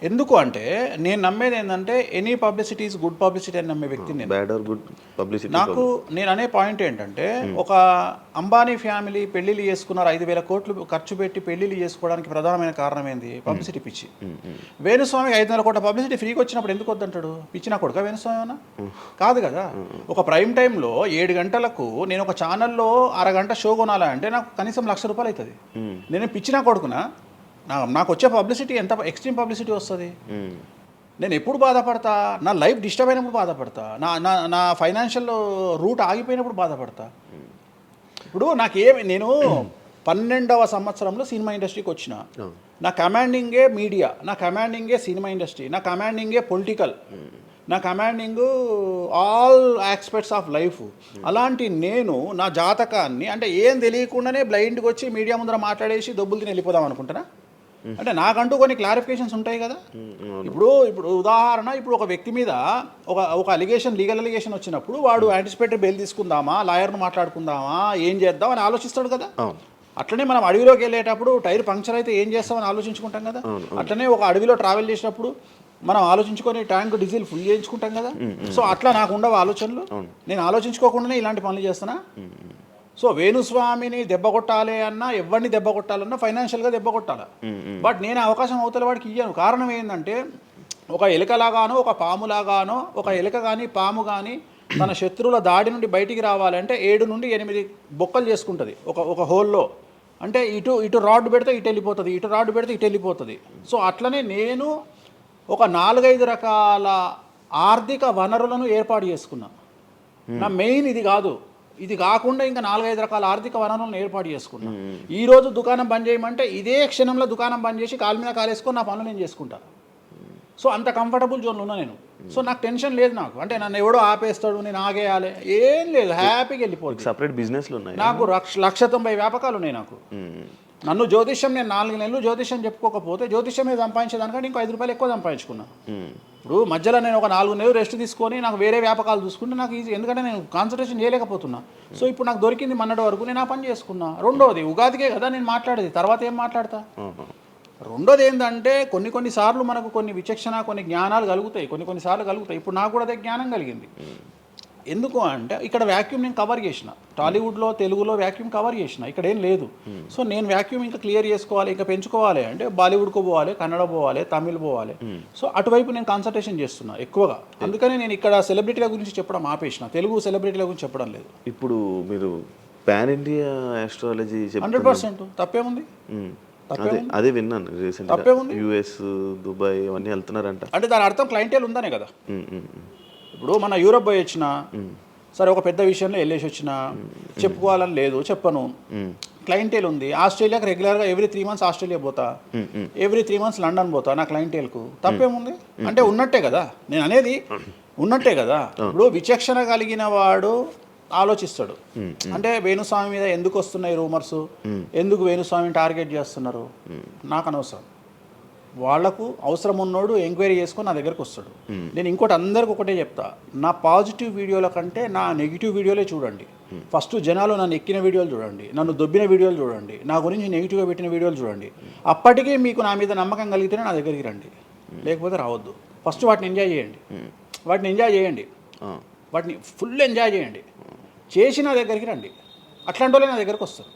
ఎందుకు అంటే నేను నమ్మేది ఏంటంటే any publicity is good publicity అని నమ్మే వ్యక్తిని నేను. బ్యాడ్ ఆర్ గుడ్ పబ్లిసిటీ నేను అనే పాయింట్ ఏంటంటే ఒక అంబానీ ఫ్యామిలీ పెళ్లిళ్ళు చేసుకున్నారు, 5,000 కోట్లు ఖర్చు పెట్టి పెళ్లిళ్ళు చేసుకోవడానికి ప్రధానమైన కారణం ఏంది? పబ్లిసిటీ పిచ్చి. వేణుస్వామికి 500 కోట్ల పబ్లిసిటీ ఫ్రీకి వచ్చినప్పుడు ఎందుకు వద్దంటాడు? పిచ్చిన కొడుక వేణుస్వామి అన్న కాదు కదా. ఒక ప్రైమ్ టైంలో 7 గంటలకు నేను ఒక ఛానల్లో అరగంట షో కొనాలంటే నాకు కనీసం ₹1,00,000 అవుతుంది. నేను పిచ్చిన కొడుకునా? నాకు వచ్చే పబ్లిసిటీ ఎంత ఎక్స్ట్రీమ్ పబ్లిసిటీ వస్తుంది. నేను ఎప్పుడు బాధపడతా? నా లైఫ్ డిస్టర్బ్ అయినప్పుడు బాధపడతా, నా ఫైనాన్షియల్ రూట్ ఆగిపోయినప్పుడు బాధపడతా. ఇప్పుడు నేను 12వ సంవత్సరంలో సినిమా ఇండస్ట్రీకి వచ్చిన. నా కమాండింగే మీడియా, నా కమాండింగే సినిమా ఇండస్ట్రీ, నా కమాండింగే పొలిటికల్, నా commanding all aspects of life. అలాంటి నేను నా జాతకాన్ని అంటే ఏం తెలియకుండానే బ్లైండ్కి వచ్చి మీడియా ముందర మాట్లాడేసి దొబ్బులు తిని వెళ్ళిపోదాం అనుకుంటున్నా? అంటే నాకంటూ కొన్ని క్లారిఫికేషన్స్ ఉంటాయి కదా. ఇప్పుడు ఉదాహరణ, ఇప్పుడు ఒక వ్యక్తి మీద ఒక లీగల్ అలిగేషన్ వచ్చినప్పుడు వాడు యాంటిసిపేటరీ బెయిల్ తీసుకుందామా, లాయర్ను మాట్లాడుకుందామా, ఏం చేద్దాం అని ఆలోచిస్తాడు కదా. అట్లనే మనం అడవిలోకి వెళ్ళేటప్పుడు టైర్ పంక్చర్ అయితే ఏం చేస్తామని ఆలోచించుకుంటాం కదా. అట్లనే ఒక అడవిలో ట్రావెల్ చేసినప్పుడు మనం ఆలోచించుకొని ట్యాంక్ డీజిల్ ఫుల్ చేయించుకుంటాం కదా. సో అట్లా నాకు ఉండవు ఆలోచనలు. నేను ఆలోచించుకోకుండానే ఇలాంటి పనులు చేస్తున్నా. సో వేణుస్వామిని దెబ్బ కొట్టాలి అన్నా, ఎవరిని దెబ్బ కొట్టాలన్నా ఫైనాన్షియల్గా దెబ్బ కొట్టాలి. బట్ నేను అవకాశం అవతల వాడికి ఇయ్యాను. కారణం ఏంటంటే ఒక ఎలుకలాగానో ఒక పాములాగానో, ఒక ఎలుక కానీ పాము కానీ తన శత్రువుల దాడి నుండి బయటికి రావాలంటే 7 నుండి 8 బొక్కలు చేసుకుంటుంది ఒక హోల్లో. అంటే ఇటు రాడ్ పెడితే ఇటు వెళ్ళిపోతుంది, ఇటు రాడ్ పెడితే ఇటు వెళ్ళిపోతుంది. సో అట్లనే నేను ఒక 4-5 రకాల ఆర్థిక వనరులను ఏర్పాటు చేసుకున్నా. నా మెయిన్ ఇది కాదు. ఇది కాకుండా ఇంకా 4-5 రకాల ఆర్థిక వనరులను ఏర్పాటు చేసుకున్నా. ఈరోజు దుకాణం బంద్ చేయమంటే ఇదే క్షణంలో దుకాణం బంద్ చేసి కాలు మీద కాలేసుకొని నా పనులు నేను చేసుకుంటాను. సో అంత కంఫర్టబుల్ జోన్లో ఉన్నా నేను. సో నాకు టెన్షన్ లేదు. నాకు అంటే నన్ను ఎవడో ఆపేస్తాడు, నేను ఆగేయాలి ఏం లేదు, హ్యాపీగా వెళ్ళిపోతుంది. సపరేట్ బిజినెస్లు ఉన్నాయి నాకు. 190 వ్యాపకాలు ఉన్నాయి నాకు. నన్ను జ్యోతిష్యం, నేను 4 నెలలు జ్యోతిష్యం చెప్పుకోకపోతే జ్యోతిష్యం మీద సంపాదించేదానికంటే ఇంకో ₹5 ఎక్కువ సంపాదించుకున్నా. ఇప్పుడు మధ్యలో నేను ఒక 4 నెలలు రెస్ట్ తీసుకొని నాకు వేరే వ్యాపకాలు చూసుకుంటే నాకు ఈజీ, ఎందుకంటే నేను కాన్సన్ట్రేషన్ చేయలేకపోతున్నా. సో ఇప్పుడు నాకు దొరికింది మొన్నటి వరకు, నేను ఆ పని చేసుకున్నా. రెండోది ఉగాదికే కదా నేను మాట్లాడేది, తర్వాత ఏం మాట్లాడతా. రెండోది ఏంటంటే కొన్ని సార్లు మనకు కొన్ని విచక్షణ, కొన్ని జ్ఞానాలు కలుగుతాయి, కొన్ని సార్లు కలుగుతాయి. ఇప్పుడు నాకు కూడా అదే జ్ఞానం కలిగింది. ఎందుకు అంటే ఇక్కడ వాక్యూమ్ నేను కవర్ చేసిన, టాలీవుడ్లో తెలుగులో వాక్యూమ్ కవర్ చేసిన, ఇక్కడ ఏం లేదు. సో నేను వాక్యూమ్ ఇంకా క్లియర్ చేసుకోవాలి, ఇంకా పెంచుకోవాలి అంటే బాలీవుడ్కు పోవాలి, కన్నడ పోవాలి, తమిళ్ పోవాలి. సో అటువైపు నేను కాన్సన్ట్రేషన్ చేస్తున్నా ఎక్కువగా. అందుకని నేను ఇక్కడ సెలబ్రిటీల గురించి చెప్పడం ఆపేసిన, తెలుగు సెలబ్రిటీల గురించి చెప్పడం లేదు. ఇప్పుడు మీరు పాన్ ఇండియా ఆస్ట్రాలజీ 100% తప్పేముంది? అదే విన్నాను రీసెంట్గా. యుఎస్, దుబాయ్ అవన్నీ వెళ్తున్నారంట. అంటే దాని అర్థం క్లయింటేల్ ఉందనే కదా. ఇప్పుడు మన యూరోప్ పోయి వచ్చిన సరే, ఒక పెద్ద విషయంలో వెళ్ళేసి వచ్చిన చెప్పుకోవాలని లేదు, చెప్పను. క్లయింటేల్ ఉంది. ఆస్ట్రేలియాకి రెగ్యులర్గా ఎవ్రీ 3 months ఆస్ట్రేలియా పోతా, ఎవ్రీ 3 months లండన్ పోతా నా క్లయింటేల్కు. తప్పేముంది? అంటే ఉన్నట్టే కదా, నేను అనేది ఉన్నట్టే కదా. ఇప్పుడు విచక్షణ కలిగిన వాడు ఆలోచిస్తాడు. అంటే వేణుస్వామి మీద ఎందుకు వస్తున్నాయి రూమర్స్, ఎందుకు వేణుస్వామిని టార్గెట్ చేస్తున్నారు, నాకు అనవసరం. వాళ్లకు అవసరం ఉన్నోడు ఎంక్వైరీ చేసుకొని నా దగ్గరకు వస్తాడు. నేను ఇంకోటి అందరికి ఒకటే చెప్తా, నా పాజిటివ్ వీడియోల కంటే నా నెగిటివ్ వీడియోలే చూడండి. ఫస్ట్ జనాలు నన్ను ఎక్కిన వీడియోలు చూడండి, నన్ను దొబ్బిన వీడియోలు చూడండి, నా గురించి నెగిటివ్గా పెట్టిన వీడియోలు చూడండి. అప్పటికే మీకు నా మీద నమ్మకం కలిగితేనే నా దగ్గరికి రండి, లేకపోతే రావద్దు. ఫస్ట్ వాటిని ఎంజాయ్ చేయండి, వాటిని ఫుల్ ఎంజాయ్ చేయండి, చేసి నా దగ్గరికి రండి. అట్లాంటి వాళ్ళే నా దగ్గరకు వస్తారు.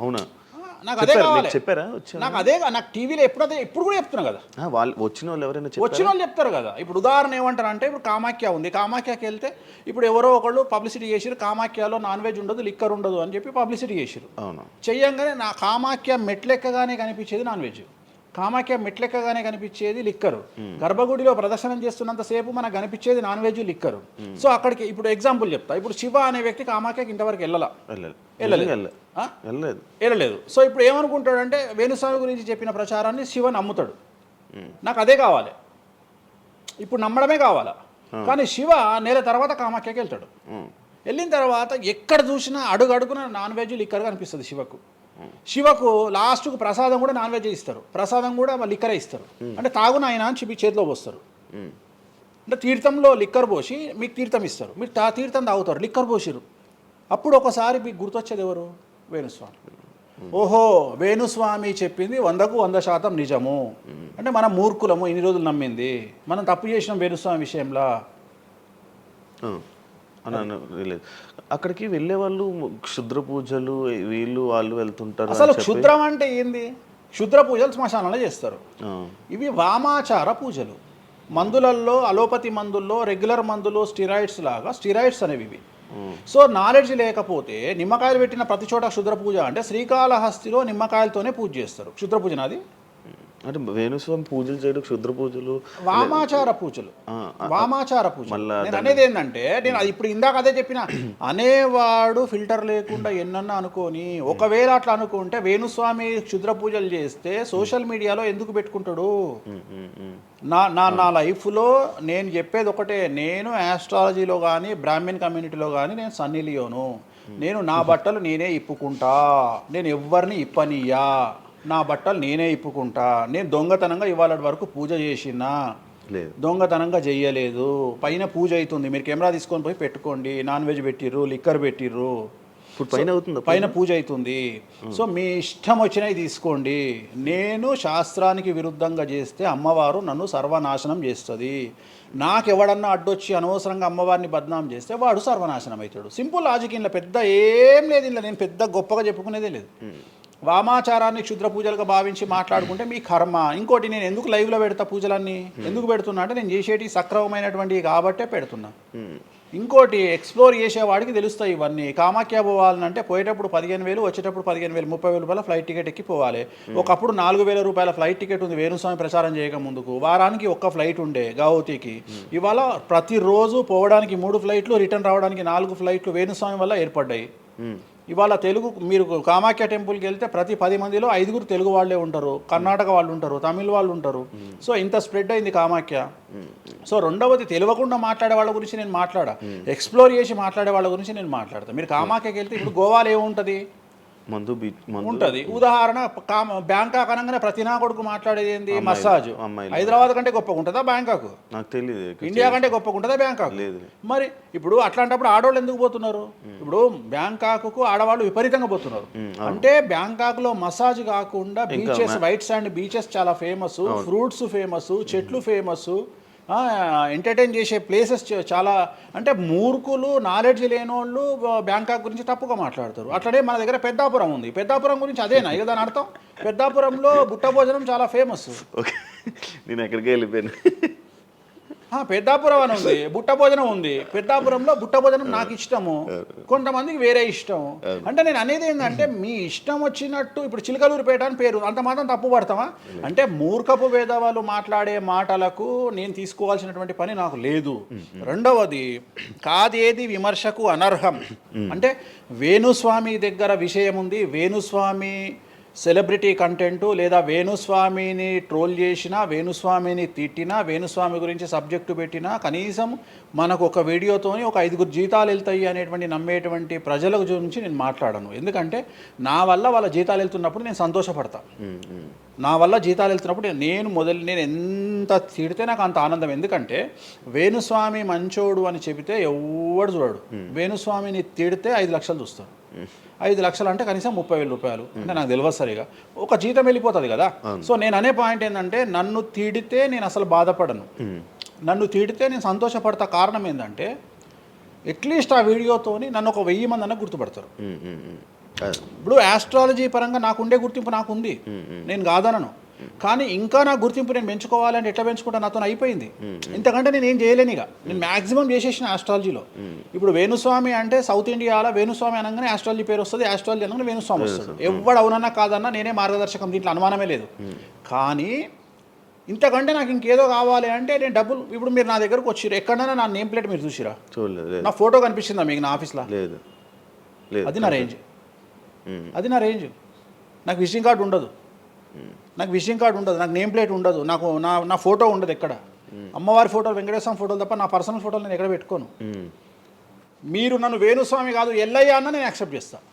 అవునా? నాకు అదే కావాలి. చెప్పారా వచ్చా నాకు అదే నాకు టీవీలో ఎప్పుడు కూడా చెప్తున్నా కదా, వాళ్ళు వచ్చిన వాళ్ళు ఎవరైనా వచ్చిన వాళ్ళు చెప్తారు కదా. ఇప్పుడు ఉదాహరణ ఏమంటారు అంటే, ఇప్పుడు కామాఖ్య ఉంది, కామాఖ్యకి వెళ్తే ఇప్పుడు ఎవరో ఒకళ్ళు పబ్లిసిటీ చేసిరు, కామాఖ్యలో నాన్ వెజ్ ఉండదు, లిక్కర్ ఉండదు అని చెప్పి పబ్లిసిటీ చేసిరు. అవును, చెయ్యంగానే నా కామాఖ్య మెట్లెక్కగానే కనిపించేది నాన్ వెజ్, కామాఖ్య మెట్లెక్కగానే కనిపించేది లిక్కరు, గర్భగుడిలో ప్రదర్శనం చేస్తున్నంతసేపు మనకు కనిపించేది నాన్ వెజ్ లిక్కరు. సో అక్కడికి ఇప్పుడు ఎగ్జాంపుల్ చెప్తా. ఇప్పుడు శివ అనే వ్యక్తి కామాఖ్యకి ఇంతవరకు వెళ్ళలేదు. సో ఇప్పుడు ఏమనుకుంటాడంటే, వేణుస్వామి గురించి చెప్పిన ప్రచారాన్ని శివ నమ్ముతాడు. నాకు అదే కావాలి, ఇప్పుడు నమ్మడమే కావాలా. కానీ శివ నెల తర్వాత కామాఖ్యకి వెళ్తాడు. వెళ్ళిన తర్వాత ఎక్కడ చూసినా అడుగున నాన్ వెజ్ లిక్కర్ కనిపిస్తుంది శివకు. శివకు లాస్ట్కు ప్రసాదం కూడా నాన్ వెజ్ ఇస్తారు, ప్రసాదం కూడా లిక్కరే ఇస్తారు. అంటే తాగున ఆయన అని చెప్పి చేతిలో పోస్తారు. అంటే తీర్థంలో లిక్కర్ పోసి మీకు తీర్థం ఇస్తారు, మీరు తీర్థం తాగుతారు, లిక్కర్ పోసిరు. అప్పుడు ఒకసారి మీకు గుర్తొచ్చేది ఎవరు? వేణుస్వామి. ఓహో, వేణుస్వామి చెప్పింది 100% నిజము. అంటే మనం మూర్ఖులము, ఇన్ని రోజులు నమ్మింది, మనం తప్పు చేసినాం వేణుస్వామి విషయంలో అని. అక్కడికి వెళ్ళే వాళ్ళు క్షుద్ర పూజలు వీళ్ళు వాళ్ళు వెళ్తుంటారు. అసలు క్షుద్రం అంటే ఏంది? క్షుద్ర పూజలు శ్మశానంలో చేస్తారు. ఇవి వామాచార పూజలు. మందులలో, అలోపతి మందుల్లో రెగ్యులర్ మందులు స్టిరాయిడ్స్ లాగా స్టిరాయిడ్స్ అనేవి ఇవి. సో నాలెడ్జ్ లేకపోతే నిమ్మకాయలు పెట్టిన ప్రతి చోట క్షుద్ర పూజ అంటే, శ్రీకాళహస్తిలో నిమ్మకాయలతోనే పూజ చేస్తారు. క్షుద్ర పూజ నాది అంటే వేణుస్వామి పూజలు చేయడం క్షుద్ర పూజలు, వామాచార పూజలు. వామాచార పూజ నేను అనేది ఏంటంటే, నేను ఇప్పుడు ఇందాక అదే చెప్పిన, అనేవాడు ఫిల్టర్ లేకుండా ఎన్నన్నా అనుకొని, ఒకవేళ అట్లా అనుకుంటే వేణుస్వామి క్షుద్ర పూజలు చేస్తే సోషల్ మీడియాలో ఎందుకు పెట్టుకుంటాడు? నా లైఫ్లో నేను చెప్పేది ఒకటే, నేను ఆస్ట్రాలజీలో కానీ బ్రాహ్మణ్ కమ్యూనిటీలో కానీ నేను సన్నీ లియోను. నేను నా బట్టలు నేనే ఇప్పుకుంటా, నేను ఎవరిని ఇప్పనియ్యా, నా బట్టలు నేనే ఇప్పుకుంటా. నేను దొంగతనంగా ఇవాళ వరకు పూజ చేసినా, దొంగతనంగా చెయ్యలేదు. పైన పూజ అవుతుంది, మీరు కెమెరా తీసుకొని పోయి పెట్టుకోండి. నాన్ వెజ్ పెట్టిర్రు, లిక్కర్ పెట్టిర్రు, పైన పూజ అవుతుంది. సో మీ ఇష్టం వచ్చినవి తీసుకోండి. నేను శాస్త్రానికి విరుద్ధంగా చేస్తే అమ్మవారు నన్ను సర్వనాశనం చేస్తుంది. నాకెవడన్నా అడ్డొచ్చి అనవసరంగా అమ్మవారిని బద్నాం చేస్తే వాడు సర్వనాశనం అవుతాడు. Simple logic. ఇంట్లో పెద్ద ఏం లేదు, ఇంట్లో నేను పెద్ద గొప్పగా చెప్పుకునేదే లేదు. వామాచారాన్ని క్షుద్ర పూజలుగా భావించి మాట్లాడుకుంటే మీ కర్మ. ఇంకోటి, నేను ఎందుకు లైవ్లో పెడతా పూజలన్నీ? ఎందుకు పెడుతున్నా అంటే, నేను చేసేటి సక్రమమైనటువంటివి కాబట్టే పెడుతున్నా. ఇంకోటి, ఎక్స్ప్లోర్ చేసేవాడికి తెలుస్తాయి ఇవన్నీ. కామాఖ్య పోవాలంటే పోయేటప్పుడు 15,000, వచ్చేటప్పుడు 15,000, 30,000 రూపాయల ఫ్లైట్ టికెట్ ఎక్కి పోవాలి. ఒకప్పుడు 4,000 రూపాయల ఫ్లైట్ టికెట్ ఉంది వేణుస్వామి ప్రచారం చేయక ముందుకు. వారానికి ఒక్క ఫ్లైట్ ఉండే గౌహతికి. ఇవాళ ప్రతిరోజు పోవడానికి 3 ఫ్లైట్లు, రిటర్న్ రావడానికి 4 ఫ్లైట్లు వేణుస్వామి వల్ల ఏర్పడ్డాయి. ఇవాళ తెలుగు, మీరు కామాఖ్య టెంపుల్కి వెళ్తే ప్రతి 10 మందిలో 5 తెలుగు వాళ్ళే ఉంటారు, కర్ణాటక వాళ్ళు ఉంటారు, తమిళ వాళ్ళు ఉంటారు. సో ఇంత స్ప్రెడ్ అయింది కామాఖ్య. సో రెండవది, తెలియకుండా మాట్లాడే వాళ్ళ గురించి నేను ఎక్స్ప్లోర్ చేసి మాట్లాడే వాళ్ళ గురించి నేను మాట్లాడతాను. మీరు కామాఖ్యకి వెళ్తే ఇప్పుడు గోవాలో ఏముంటుంది? మందు ఉంటుంది. ఉదాహరణ, బ్యాంకాక్ అనగానే ప్రతి నా కొడుకు మాట్లాడేది ఏంది? మసాజ్. హైదరాబాద్ కంటే గొప్పగా ఉంటుందా బ్యాంకాక్? నాకు తెలియదు. ఇండియా కంటే గొప్పగా ఉంటుందా బ్యాంకాక్? మరి ఇప్పుడు అట్లాంటప్పుడు ఆడవాళ్ళు ఎందుకు పోతున్నారు? ఇప్పుడు బ్యాంకాక్కు ఆడవాళ్ళు విపరీతంగా పోతున్నారు. అంటే బ్యాంకాక్లో మసాజ్ కాకుండా బీచెస్, వైట్ శాండ్ బీచెస్ చాలా ఫేమస్, ఫ్రూట్స్ ఫేమస్, చెట్లు ఫేమస్, ఎంటర్టైన్ చేసే ప్లేసెస్ చాలా. అంటే మూర్ఖులు, నాలెడ్జ్ లేనోళ్ళు బ్యాంకాక్ గురించి తప్పుగా మాట్లాడతారు. అట్లనే మన దగ్గర పెద్దాపురం ఉంది. పెద్దాపురం గురించి అదేనా ఇక దాని అర్థం? పెద్దాపురంలో బుట్ట భోజనం చాలా ఫేమస్. నేను ఎక్కడికి వెళ్ళిపోయాను. పెద్దాపురం అని ఉంది, బుట్ట భోజనం ఉంది. పెద్దాపురంలో బుట్ట భోజనం నాకు ఇష్టము, కొంతమందికి వేరే ఇష్టం. అంటే నేను అనేది ఏంటంటే, మీ ఇష్టం వచ్చినట్టు. ఇప్పుడు చిలకలూరుపేట అని పేరు, అంత మాత్రం తప్పు పడతామా? అంటే మూర్ఖపు వేదవాళ్ళు మాట్లాడే మాటలకు నేను తీసుకోవాల్సినటువంటి పని నాకు లేదు. రెండవది, కాదేది విమర్శకు అనర్హం. అంటే వేణుస్వామి దగ్గర విషయం ఉంది, వేణుస్వామి సెలబ్రిటీ కంటెంటు, లేదా వేణుస్వామిని ట్రోల్ చేసినా, వేణుస్వామిని తిట్టినా, వేణుస్వామి గురించి సబ్జెక్టు పెట్టినా, కనీసం మనకు ఒక వీడియోతోని ఒక 5 జీతాలు వెళ్తాయి అనేటువంటి నమ్మేటువంటి ప్రజల గురించి నేను మాట్లాడను. ఎందుకంటే నా వల్ల వాళ్ళ జీతాలు వెళ్తున్నప్పుడు నేను సంతోషపడతా. నా వల్ల జీతాలు వెళ్తున్నప్పుడు నేను ఎంత తిడితే నాకు అంత ఆనందం. ఎందుకంటే వేణుస్వామి మంచోడు అని చెబితే ఎవడు చూడడు. వేణుస్వామిని తిడితే 5 లక్షలు చూస్తారు. 5 లక్షలు అంటే కనీసం 30,000 రూపాయలు. అంటే నాకు తెలియదు సరిగా, ఒక జీతం వెళ్ళిపోతుంది కదా. సో నేను అనే పాయింట్ ఏంటంటే, నన్ను తిడితే నేను అసలు బాధపడను, నన్ను తిడితే నేను సంతోషపడతా. కారణం ఏంటంటే, అట్లీస్ట్ ఆ వీడియోతోని నన్ను ఒక 1000 మంది అన్న గుర్తుపడతారు. ఇప్పుడు ఆస్ట్రాలజీ పరంగా నాకు ఉండే గుర్తింపు నాకు ఉంది, నేను కాదనను. కానీ ఇంకా నా గుర్తింపు నేను పెంచుకోవాలంటే ఎట్లా పెంచుకుంటా, నాతో అయిపోయింది. ఇంతకంటే నేను ఏం చేయలేను. ఇక నేను మ్యాక్సిమం చేసేసిన ఆస్ట్రాలజీలో. ఇప్పుడు వేణుస్వామి అంటే సౌత్ ఇండియాలో వేణుస్వామి అనగానే ఆస్ట్రాలజీ పేరు వస్తుంది, ఆస్ట్రాలజీ అనగానే వేణుస్వామి వస్తుంది. ఎవడు అవునన్నా కాదన్నా నేనే మార్గదర్శకం, దీంట్లో అనుమానమే లేదు. కానీ ఇంతకంటే నాకు ఇంకేదో కావాలి అంటే నేను డబ్బులు, ఇప్పుడు మీరు నా దగ్గరకు వచ్చిర్రు, ఎక్కడైనా నా నేమ్ ప్లేట్ మీరు చూసిరా? చూడలేదు. నా ఫోటో కనిపిస్తుందా మీకు నా ఆఫీస్లో? లేదు. అది నా రేంజ్, అది నా రేంజ్. నాకు విజిటింగ్ కార్డు ఉండదు, నాకు విజిటింగ్ కార్డు ఉండదు, నాకు నేమ్ ప్లేట్ ఉండదు, నాకు నా ఫోటో ఉండదు ఎక్కడ. అమ్మవారి ఫోటోలు, వెంకటేశ్వర ఫోటోలు తప్ప నా పర్సనల్ ఫోటోలు నేను ఎక్కడ పెట్టుకోను. మీరు నన్ను వేణుస్వామి కాదు ఎల్లయ్య అన్న నేను యాక్సెప్ట్ చేస్తాను.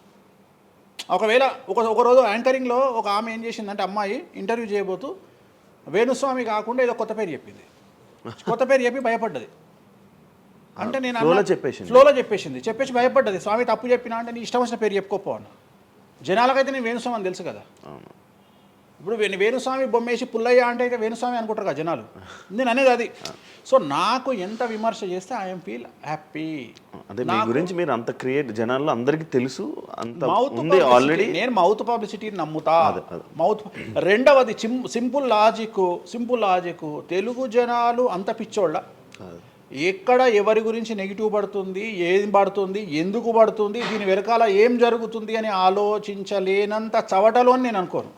ఒకవేళ ఒకరోజు యాంకరింగ్లో ఒక ఆమె ఏం చేసిందంటే, అమ్మాయి ఇంటర్వ్యూ చేయబోతూ వేణుస్వామి కాకుండా ఏదో కొత్త పేరు చెప్పింది. కొత్త పేరు చెప్పి భయపడ్డది. అంటే నేను ఫ్లోలో చెప్పేసి భయపడ్డది. స్వామి తప్పు చెప్పినా అంటే నీ ఇష్టం వచ్చిన పేరు చెప్పుకోపో అన్న. జనాలకైతే నేను వేణుస్వామి అని తెలుసు కదా. ఇప్పుడు వేణుస్వామి బొమ్మేసి పుల్లయ్య అంటే అయితే వేణుస్వామి అనుకుంటారు కదా జనాలు. నేను అనేది అది. సో నాకు ఎంత విమర్శ చేస్తే ఐఎమ్ ఫీల్ హ్యాపీ. అదే మీ గురించి మీరు అంత క్రియేట్ జనాల్లో అందరికీ తెలుసు, అంత ఉంది ఆల్రెడీ. నేను మౌత్ పబ్లిసిటీని నమ్ముతా. మౌత్. రెండవది సింపుల్ లాజిక్. తెలుగు జనాలు అంత పిచ్చోళ్ళ. ఎక్కడ ఎవరి గురించి నెగిటివ్ పడుతుంది, ఏం పడుతుంది, ఎందుకు పడుతుంది, దీని వెనకాల ఏం జరుగుతుంది అని ఆలోచించలేనంత చవటలో నేను అనుకోను.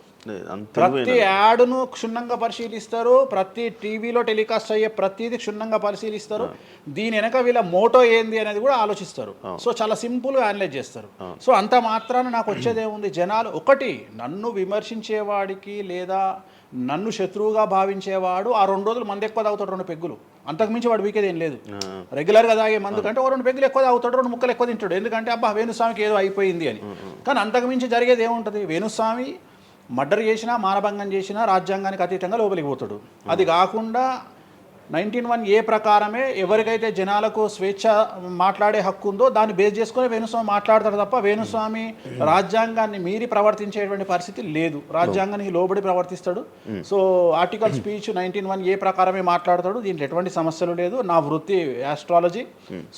ప్రతి యాడ్ను క్షుణ్ణంగా పరిశీలిస్తారు, ప్రతి టీవీలో టెలికాస్ట్ అయ్యే ప్రతిదీ క్షుణ్ణంగా పరిశీలిస్తారు, దీని వెనక వీళ్ళ మోటో ఏంది అనేది కూడా ఆలోచిస్తారు. సో చాలా సింపుల్గా అనలైజ్ చేస్తారు. సో అంత మాత్రాన నాకు వచ్చేదేముంది, జనాలు ఒకటి నన్ను విమర్శించేవాడికి లేదా నన్ను శత్రువుగా భావించేవాడు ఆ 2 రోజులు మందు ఎక్కువ తాగుతాడు, 2 పెగ్గులు, అంతకుమించి వాడు వీకేది ఏం లేదు. రెగ్యులర్గా తాగే మందు కంటే 2 పెగ్గులు ఎక్కువ తాగుతాడు, 2 ముక్కలు ఎక్కువ తింటాడు, ఎందుకంటే అబ్బా వేణుస్వామికి ఏదో అయిపోయింది అని. కానీ అంతకుమించి జరిగేది ఏముంటుంది, వేణుస్వామి మర్డర్ చేసినా, మానభంగం చేసినా రాజ్యాంగానికి అతీతంగా లోపలికి పోతాడు. అది కాకుండా 19(1) ప్రకారమే ఎవరికైతే జనాలకు స్వేచ్ఛ మాట్లాడే హక్కు ఉందో దాన్ని బేస్ చేసుకుని వేణుస్వామి మాట్లాడతాడు తప్ప వేణుస్వామి రాజ్యాంగాన్ని మీరి ప్రవర్తించేటువంటి పరిస్థితి లేదు. రాజ్యాంగానికి లోబడి ప్రవర్తిస్తాడు. సో ఆర్టికల్ స్పీచ్ 19(1) ప్రకారమే మాట్లాడతాడు. దీంట్లో ఎటువంటి సమస్యలు లేదు. నా వృత్తి ఆస్ట్రాలజీ.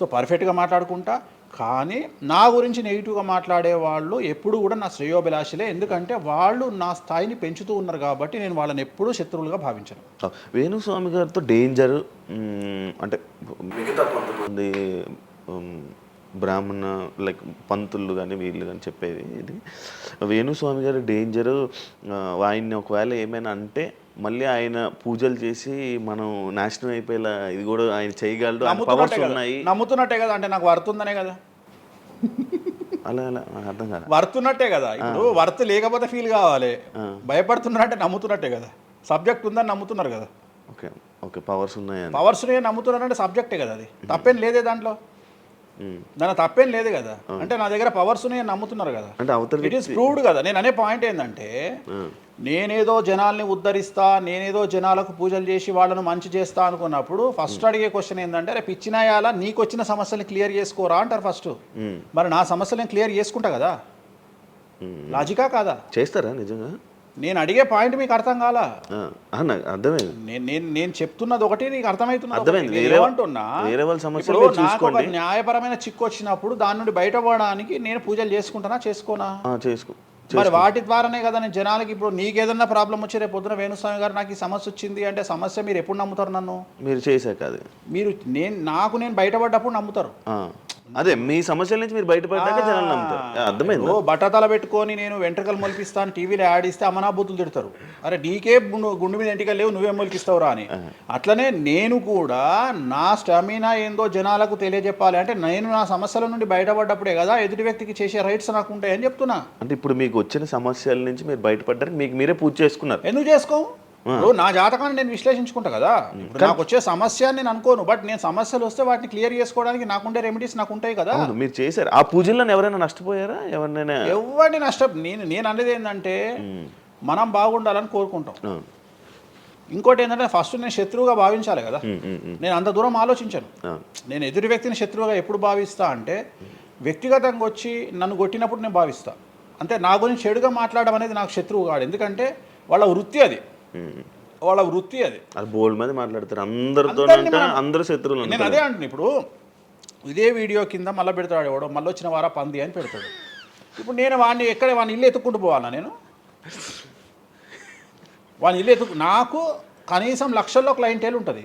సో పర్ఫెక్ట్గా మాట్లాడుకుంటా. కానీ నా గురించి నెగిటివ్గా మాట్లాడే వాళ్ళు ఎప్పుడు కూడా నా శ్రేయోభిలాషలే, ఎందుకంటే వాళ్ళు నా స్థాయిని పెంచుతూ ఉన్నారు కాబట్టి నేను వాళ్ళని ఎప్పుడూ శత్రువులుగా భావించను. వేణుస్వామి గారితో డేంజర్ అంటే మిగతా కొంతమంది బ్రాహ్మణ లైక్ పంతులు కానీ వీళ్ళు కానీ చెప్పేది ఇది, వేణుస్వామి గారి డేంజరు ఆయన్ని ఒకవేళ ఏమైనా అంటే మళ్ళీ ఆయన పూజలు చేసి మనం నాశనం అయిపోయేలా ఇది కూడా ఆయన చేయగలడు, పవర్స్ ఉన్నాయి. నమ్ముతున్నట్టే కదా, అంటే నాకు వర్తుందనే కదా. అలా అర్థం కాదు, వర్తున్నట్టే కదా. ఇప్పుడు వర్త్ లేకపోతే ఫీల్ కావాలి. భయపడుతున్నారంటే నమ్ముతున్నట్టే కదా, సబ్జెక్ట్ ఉందని నమ్ముతున్నారు కదా. ఓకే ఓకే, పవర్స్ ఉన్నాయి, పవర్స్ నమ్ముతున్నారంటే సబ్జెక్టే కదా, అది తప్పేం లేదే దాంట్లో, దాని తప్పేం లేదు కదా. అంటే నా దగ్గర పవర్స్ నమ్ముతున్నారు కదా, ఇట్ ఈస్ ప్రూవ్డ్ కదా. నేను అనే పాయింట్ ఏంటంటే, నేనేదో జనాల్ని ఉద్ధరిస్తా, నేనేదో జనాలకు పూజలు చేసి వాళ్ళను మంచి చేస్తా అనుకున్నప్పుడు ఫస్ట్ అడిగే క్వశ్చన్ ఏంటంటే, రేపు ఇచ్చినాయాలా నీకు వచ్చిన సమస్యల్ని క్లియర్ చేసుకోరా అంటారు ఫస్ట్. మరి నా సమస్యలను క్లియర్ చేసుకుంటా కదా, లాజికా కాదా? చేస్తారా నిజంగా? నేను అడిగే పాయింట్ మీకు అర్థం కాలా? అర్థమైంది. నేను చెప్తున్నది ఒకటి, నీకు అర్థమవుతున్నా. నాకు ఒక న్యాయపరమైన చిక్కు వచ్చినప్పుడు దాని నుండి బయటపడడానికి నేను పూజలు చేసుకుంటానా చేసుకోనా? మరి వాటి ద్వారానే కదా నేను జనాలకి. ఇప్పుడు నీకేదన్నా ప్రాబ్లం వచ్చి రేపు పొద్దున వేణుస్వామి గారు నాకు ఈ సమస్య వచ్చింది అంటే సమస్య మీరు ఎప్పుడు నమ్ముతారు? నన్ను మీరు చేశాక కాదు, మీరు నేను బయటపడ్డప్పుడు నమ్ముతారు. అదే మీ సమస్యల నుంచి మీరు బయటపడ్డాక జనాలు నమ్ముతారు. అర్థమైంది. బట్టతల పెట్టుకొని నేను వెంట్రుకలు మొలిపిస్తాను టీవీలో యాడ్ ఇస్తే అమనాబూతులు తిడతారు, అరే నీకే గుండు మీద ఎంటికలు లేవు నువ్వేం మొలికిస్తావురా అని. అట్లనే నేను కూడా నా స్టామినా ఏందో జనాలకు తెలియజెప్పాలి అంటే నేను నా సమస్యల నుండి బయటపడ్డప్పుడే కదా ఎదుటి వ్యక్తికి చేసే రైట్స్ నాకు ఉంటాయని చెప్తున్నా. అంటే ఇప్పుడు మీకు వచ్చిన సమస్యల నుంచి మీరు బయటపడ్డానికి మీకు మీరే పూజ చేసుకున్నారు. ఎందుకు చేసుకోవు? నా జాతకాన్ని నేను విశ్లేషించుకుంటా కదా. నాకు వచ్చే సమస్య నేను అనుకోను, బట్ నేను సమస్యలు వస్తే వాటిని క్లియర్ చేసుకోవడానికి నాకుండే రెమెడీస్ నాకు ఉంటాయి కదా. మీరు చేశారు ఆ పూజల్లో ఎవరైనా నష్టపోయారా? ఎవరిని నేను అనేది ఏంటంటే మనం బాగుండాలని కోరుకుంటాం. ఇంకోటి ఏంటంటే ఫస్ట్ నేను శత్రువుగా భావించాలి కదా. నేను అంత దూరం ఆలోచించాను. నేను ఎదుటి వ్యక్తిని శత్రువుగా ఎప్పుడు భావిస్తా అంటే వ్యక్తిగతంగా వచ్చి నన్ను కొట్టినప్పుడు నేను భావిస్తా. అంటే నా గురించి చెడుగా మాట్లాడడం అనేది నాకు శత్రువు కాదు, ఎందుకంటే వాళ్ళ వృత్తి అది. బోల్డ్ మంది మాట్లాడతారు అందరితో, అందరూ శత్రువులు. నేను అదే అంటున్నాను. ఇప్పుడు ఇదే వీడియో కింద మళ్ళీ పెడతాడు ఎవడో, మళ్ళీ వచ్చిన వారా పంది అని పెడతాడు. ఇప్పుడు నేను వాడిని ఇల్లు ఎత్తుక్కుంటూ పోవాలా నేను? వాడిని ఇల్లు నాకు కనీసం లక్షల్లో క్లయింటేల్ ఉంటుంది.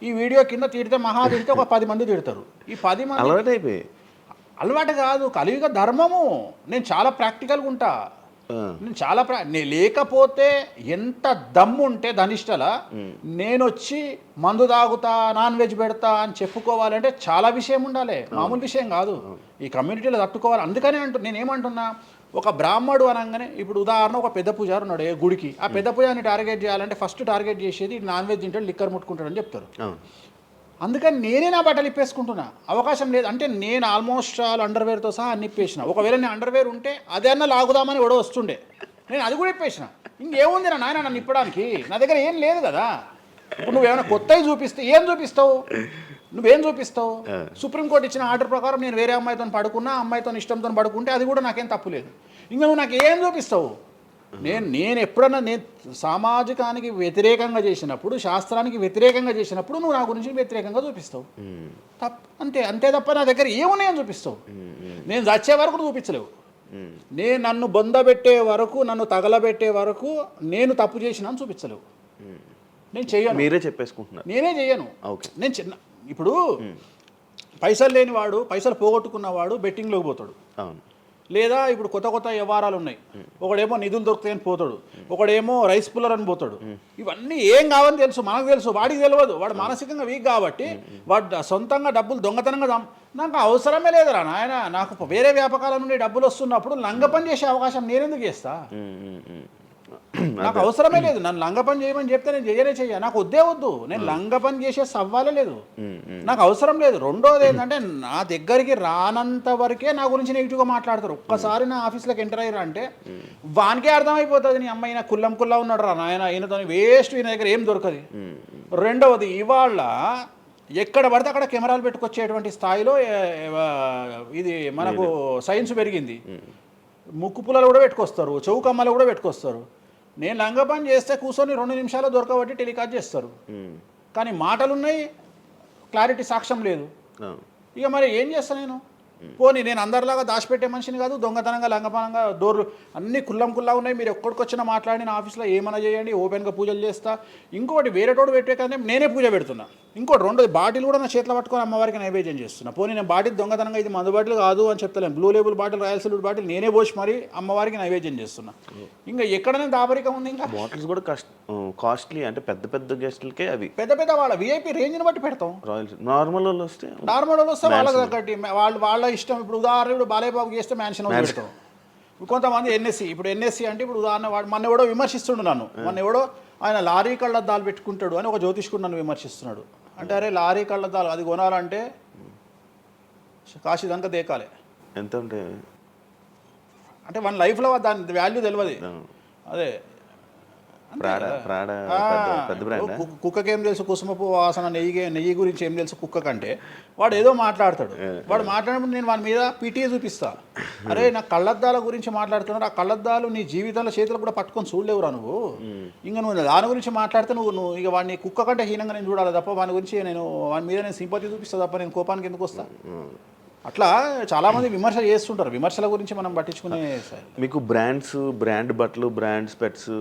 ఈ వీడియో కింద తిడితే తిడితే ఒక 10 మంది తిడతారు. ఈ 10 మంది అలవాటైపోయి అలవాటు కాదు, కలియుగ ధర్మము. నేను చాలా ప్రాక్టికల్గా ఉంటా. నేను చాలా లేకపోతే ఎంత దమ్ము ఉంటే ధనిష్టల నేను వచ్చి మందు తాగుతా, నాన్ వెజ్ పెడతా అని చెప్పుకోవాలంటే చాలా విషయం ఉండాలి, మామూలు విషయం కాదు. ఈ కమ్యూనిటీలో తట్టుకోవాలి. అందుకనే నేనేమంటున్నా, ఒక బ్రాహ్మడు అనగానే ఇప్పుడు ఉదాహరణ ఒక పెద్ద పూజారు ఉన్నాడు ఏ గుడికి, ఆ పెద్ద పూజారిని టార్గెట్ చేయాలంటే ఫస్ట్ టార్గెట్ చేసేది నాన్ వెజ్ తింటాడు, లిక్కర్ ముట్టుకుంటాడు అని చెప్తారు. అందుకని నేనే నా బట్టలు ఇప్పేసుకుంటున్నా, అవకాశం లేదు అంటే నేను ఆల్మోస్ట్ ఆల్ అండర్వేర్తో సహా అన్ని ఇప్పేసిన. ఒకవేళ నేను అండర్వేర్ ఉంటే అదన్నా లాగుదామని కూడా వస్తుండే, నేను అది కూడా ఇప్పేసిన. ఇంకేముంది నా నాయన నన్ను ఇప్పడానికి, నా దగ్గర ఏం లేదు కదా. ఇప్పుడు నువ్వేమైనా కొత్తవి చూపిస్తే ఏం చూపిస్తావు, నువ్వేం చూపిస్తావు? సుప్రీంకోర్టు ఇచ్చిన ఆర్డర్ ప్రకారం నేను వేరే అమ్మాయితో పడుకున్నా, అమ్మాయితో ఇష్టంతో పడుకుంటే అది కూడా నాకేం తప్పు లేదు. ఇంకా నువ్వు నాకు ఏం చూపిస్తావు? నేను ఎప్పుడన్నా నేను సామాజికానికి వ్యతిరేకంగా చేసినప్పుడు, శాస్త్రానికి వ్యతిరేకంగా చేసినప్పుడు నువ్వు నా గురించి వ్యతిరేకంగా చూపిస్తావు. అంతే తప్ప నా దగ్గర ఏమున్నాయని చూపిస్తావు? నేను చచ్చే వరకు నువ్వు చూపించలేవు. నేను నన్ను బొందబెట్టే వరకు, నన్ను తగలబెట్టే వరకు నేను తప్పు చేసినా చూపించలేవు. నేను చెయ్యను. మీరే చెప్పేసుకుంటున్నా, నేనే చెయ్యను. నేను ఇప్పుడు పైసలు లేనివాడు, పైసలు పోగొట్టుకున్నవాడు బెట్టింగ్లోకి పోతాడు. లేదా ఇప్పుడు కొత్త వ్యవహారాలు ఉన్నాయి, ఒకడేమో నిధులు దొరుకుతాయని పోతాడు, ఒకడేమో రైస్ పుల్లర్ అని పోతాడు. ఇవన్నీ ఏం కావని తెలుసు, మనకు తెలుసు, వాడికి తెలియదు. వాడు మానసికంగా వీక్ కాబట్టి వాడు సొంతంగా డబ్బులు దొంగతనంగా నాకు అవసరమే లేదురా నాయన. నాకు వేరే వ్యాపకాల నుండి డబ్బులు వస్తున్నప్పుడు లంగ పని చేసే అవకాశం నేనెందుకు చేస్తా? నాకు అవసరమే లేదు. నన్ను లంగ పని చేయమని చెప్తే నేను చెయ్య, నాకు వద్దు. నేను లంగ పని చేసే సవ్వాలే లేదు, నాకు అవసరం లేదు. రెండోది ఏంటంటే నా దగ్గరికి రానంత వరకే నా గురించి నెగిటివ్గా మాట్లాడతారు. ఒక్కసారి నా ఆఫీస్లోకి ఎంటర్ అయ్యారు అంటే వానికే అర్థమైపోతుంది, నీ అమ్మాయి నా కుల్లా ఉన్నాడు రా నాయన, ఈయనతో వేస్ట్, ఈయన దగ్గర ఏం దొరకదు. రెండవది, ఇవాళ ఎక్కడ పడితే అక్కడ కెమెరాలు పెట్టుకొచ్చేటువంటి స్థాయిలో ఇది మనకు సైన్స్ పెరిగింది. ముక్కు పుల్లలు కూడా పెట్టుకొస్తారు, చెవు కమ్మలు కూడా పెట్టుకొస్తారు. నేను లంగ పని చేస్తే కూర్చొని 2 నిమిషాలు దొరకబట్టి టెలికాస్ట్ చేస్తారు. కానీ మాటలు ఉన్నాయి, క్లారిటీ సాక్ష్యం లేదు. ఇక మరి ఏం చేస్తా నేను? పోనీ నేను అందరిలాగా దాచిపెట్టే మనిషిని కాదు, దొంగతనంగా లంగపనంగా డోర్లు అన్నీ కుల్లా ఉన్నాయి. మీరు ఎక్కడికొచ్చినా మాట్లాడి నా ఆఫీస్లో ఏమైనా చేయండి, ఓపెన్గా పూజలు చేస్తా. ఇంకోటి వేరేటోడు పెట్టే కానీ నేనే పూజ పెడుతున్నా. ఇంకోటి రెండోది, బాటిల్ కూడా నా చేతిలో పట్టుకొని అమ్మవారికి నైవేద్యం చేస్తున్నా. పోనీ నేను బాటిల్ దొంగతనంగా ఇది మందు బాటిల్ కాదు అని చెప్తలేను, blue label bottle, royal salute bottle నేనే పోసి మరి అమ్మవారికి నైవేద్యం చేస్తున్నా. ఇంకా ఎక్కడనే దాపరికం ఉంది? ఇంకా బాటిల్స్ కూడా కాస్ట్లీ, అంటే పెద్ద గెస్టులకే అవి పెద్ద వాళ్ళ విఐపి రేంజ్ని బట్టి పెడతాం. నార్మల్ వాళ్ళు వస్తే వాళ్ళకి తగ్గట్టి వాళ్ళ ఇష్టం. ఇప్పుడు ఉదాహరణ, ఇప్పుడు బాలయ్యబాబు చేస్తే మ్యాన్షన్ హౌస్ పెడతాం. కొంతమంది ఎన్ఎస్సి అంటే ఇప్పుడు ఉదాహరణ వాడు మొన్న ఎవడో విమర్శిస్తుండు నన్ను. ఆయన లారీ కళ్ళద్దాలు పెట్టుకుంటాడు అని ఒక జ్యోతిష్కుడు నన్ను విమర్శిస్తున్నాడు. అంటే అరే లారీ కళ్ళద్దాలు అది కొనాలంటే కాశీ దాకా దేకాలి. ఎంత ఉంటాయి అంటే మన లైఫ్లో దాని వాల్యూ తెలియదు. అదే కుక్కకి ఏం తెలుసు కుసుమపు వాసన, నెయ్యి గురించి ఏం తెలుసు కుక్క కంటే? వాడు ఏదో మాట్లాడతాడు. వాడు మాట్లాడినప్పుడు నేను వాడి మీద పీటీ చూపిస్తా. అరే నా కళ్ళద్దాల గురించి మాట్లాడుతున్నాడు, ఆ కళ్ళద్దాలు నీ జీవితంలో చేతులు కూడా పట్టుకొని చూడలేవురా నువ్వు. ఇంకా నువ్వు దాని గురించి మాట్లాడితే నువ్వు ఇక వాడిని కుక్క కంటే హీనంగా నేను చూడాలి తప్ప వాని గురించి వాని మీద నేను సింపతి చూపిస్తా తప్ప నేను కోపానికి ఎందుకు వస్తా? అట్లా చాలామంది విమర్శ చేస్తుంటారు. విమర్శల గురించి మనం పట్టించుకునే. మీకు బ్రాండ్ బట్టలు, బ్రాండ్ స్పెట్స్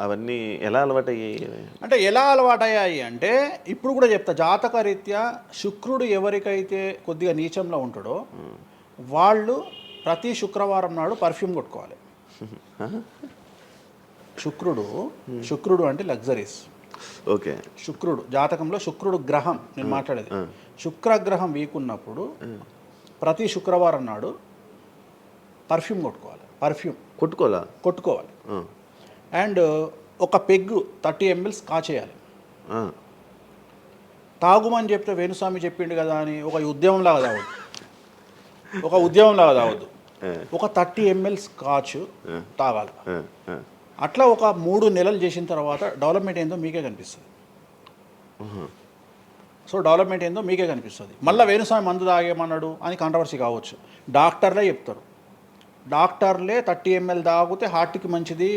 అవన్నీ ఎలా అలవాటయ్యాయి? అంటే ఎలా అలవాటయ్యాయి అంటే ఇప్పుడు కూడా చెప్తా, జాతక రీత్యా శుక్రుడు ఎవరికైతే కొద్దిగా నీచంలో ఉంటాడో వాళ్ళు ప్రతి శుక్రవారం నాడు పర్ఫ్యూమ్ కొట్టుకోవాలి. శుక్రుడు అంటే లగ్జరీస్. ఓకే, శుక్రుడు జాతకంలో శుక్రుడు గ్రహం నేను మాట్లాడేది. శుక్రగ్రహం వీక్ ఉన్నప్పుడు ప్రతి శుక్రవారం నాడు పర్ఫ్యూమ్ కొట్టుకోవాలి. అండ్ ఒక పెగ్గు 30 ml కాచేయాలి. తాగుమని చెప్తే వేణుస్వామి చెప్పిండు కదా అని ఒక ఉద్యమంలాగా తాగొద్దు. ఒక 30 ml స్కాచ్ తాగాలి. అట్లా ఒక 3 నెలలు చేసిన తర్వాత డెవలప్మెంట్ ఏందో మీకే కనిపిస్తుంది. డెవలప్మెంట్ ఏందో మీకే కనిపిస్తుంది. మళ్ళీ వేణుస్వామి మందు తాగేమన్నాడు అని కాంట్రవర్సీ కావచ్చు. డాక్టర్లే చెప్తారు, డాక్టర్లే 30 ml తాగితే హార్ట్కి మంచిది,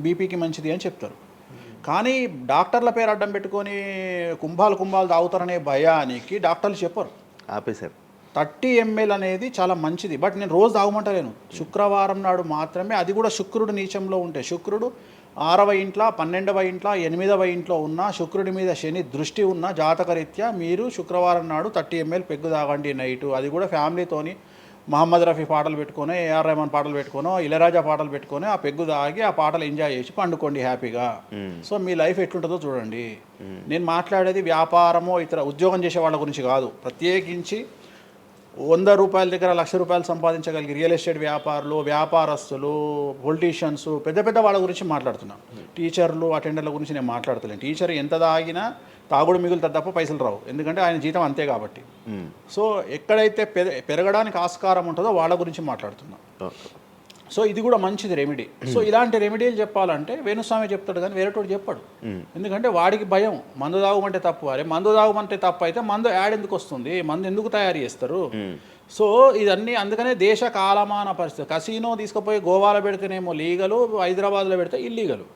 బీపీకి మంచిది అని చెప్తారు. కానీ డాక్టర్ల పేరు అడ్డం పెట్టుకొని కుంభాలు తాగుతారనే భయానికి డాక్టర్లు చెప్పరు, ఆపేశారు. 30 ml అనేది చాలా మంచిది. బట్ నేను రోజు తాగమంటలేను. శుక్రవారం నాడు మాత్రమే, అది కూడా శుక్రుడు నీచంలో ఉంటే, శుక్రుడు 6వ ఇంట్లో, 12వ ఇంట్లో, 8వ ఇంట్లో ఉన్న, శుక్రుడి మీద శని దృష్టి ఉన్న జాతకరీత్యా మీరు శుక్రవారం నాడు 30 ml పెగ్గు తాగండి నైటు. అది కూడా ఫ్యామిలీతోని మహమ్మద్ రఫీ పాటలు పెట్టుకొని, ఏఆర్ రెహమాన్ పాటలు పెట్టుకొని, ఇళయరాజా పాటలు పెట్టుకొని ఆ పెగ్గు తాగి ఆ పాటలు ఎంజాయ్ చేసి పండుకోండి హ్యాపీగా. సో మీ లైఫ్ ఎట్లుంటుందో చూడండి. నేను మాట్లాడేది వ్యాపారమో ఇతర ఉద్యోగం చేసే వాళ్ళ గురించి కాదు. ప్రత్యేకించి 100 రూపాయల దగ్గర 1,00,000 రూపాయలు సంపాదించగలిగి రియల్ ఎస్టేట్ వ్యాపారులు, వ్యాపారస్తులు, పొలిటీషియన్స్, పెద్ద పెద్ద వాళ్ళ గురించి మాట్లాడుతున్నాను. టీచర్లు, అటెండర్ల గురించి నేను మాట్లాడతలేను. టీచర్ ఎంత తాగినా తాగుడు మిగులుతుంది తప్ప పైసలు రావు, ఎందుకంటే ఆయన జీతం అంతే కాబట్టి. సో ఎక్కడైతే పెరగడానికి ఆస్కారం ఉంటుందో వాళ్ళ గురించి మాట్లాడుతున్నాను. సో ఇది కూడా మంచిది రెమెడీ. సో ఇలాంటి రెమెడీలు చెప్పాలంటే వేణుస్వామి చెప్తాడు కానీ వేరేటోడు చెప్పాడు. ఎందుకంటే వాడికి భయం, మందు తాగమంటే తప్పు. అరే మందు తాగమంటే తప్పు అయితే మందు యాడ్ ఎందుకు వస్తుంది, మందు ఎందుకు తయారు చేస్తారు? సో ఇదన్నీ అందుకనే దేశ కాలమాన పరిస్థితి. కసినో తీసుకుపోయి గోవాలో పెడితేనేమో లీగలు, హైదరాబాద్లో పెడితే ఇల్లీగలు.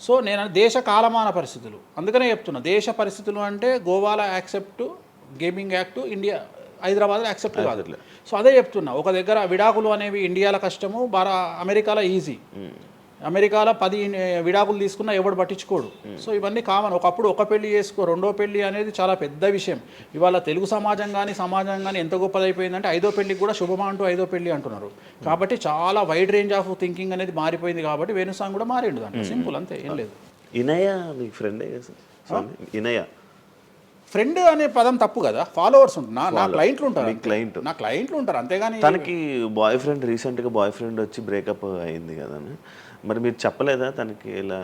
సో నేను దేశ కాలమాన పరిస్థితులు అందుకనే చెప్తున్నా. దేశ పరిస్థితులు అంటే గోవాలో యాక్సెప్ట్ గేమింగ్ యాక్ట్, ఇండియా హైదరాబాద్లో యాక్సెప్ట్ కాదు. సో అదే చెప్తున్నా. ఒక దగ్గర విడాకులు అనేవి ఇండియాలో కష్టము, అమెరికాలో ఈజీ. అమెరికాలో 10 విడాకులు తీసుకున్నా ఎవడు పట్టించుకోడు. సో ఇవన్నీ కామన్. ఒకప్పుడు ఒక పెళ్లి చేసుకో, రెండో పెళ్లి అనేది చాలా పెద్ద విషయం. ఇవాళ తెలుగు సమాజం కానీ ఎంత గొప్పదైపోయిందంటే 5వ పెళ్లికి కూడా శుభమా అంటూ 5వ పెళ్లి అంటున్నారు. కాబట్టి చాలా వైడ్ రేంజ్ ఆఫ్ థింకింగ్ అనేది మారిపోయింది. కాబట్టి వేణుస్వామి కూడా మారిండు దాంట్లో. సింపుల్, అంతే, ఏం లేదు. ఇనయ మీ ఫ్రెండే ఇనయ ఫ్రెండ్ అనే పదం తప్పు కదా. ఫాలోవర్స్ ఉంటారు, నా క్లయింట్లు ఉంటారు. నా క్లయింట్లు ఉంటారు అంతేగాని. తనకి బాయ్ ఫ్రెండ్ రీసెంట్గా బాయ్ ఫ్రెండ్ వచ్చి బ్రేకప్ అయింది కదా, మరి మీరు చెప్పలేదా తనకి? ఇలా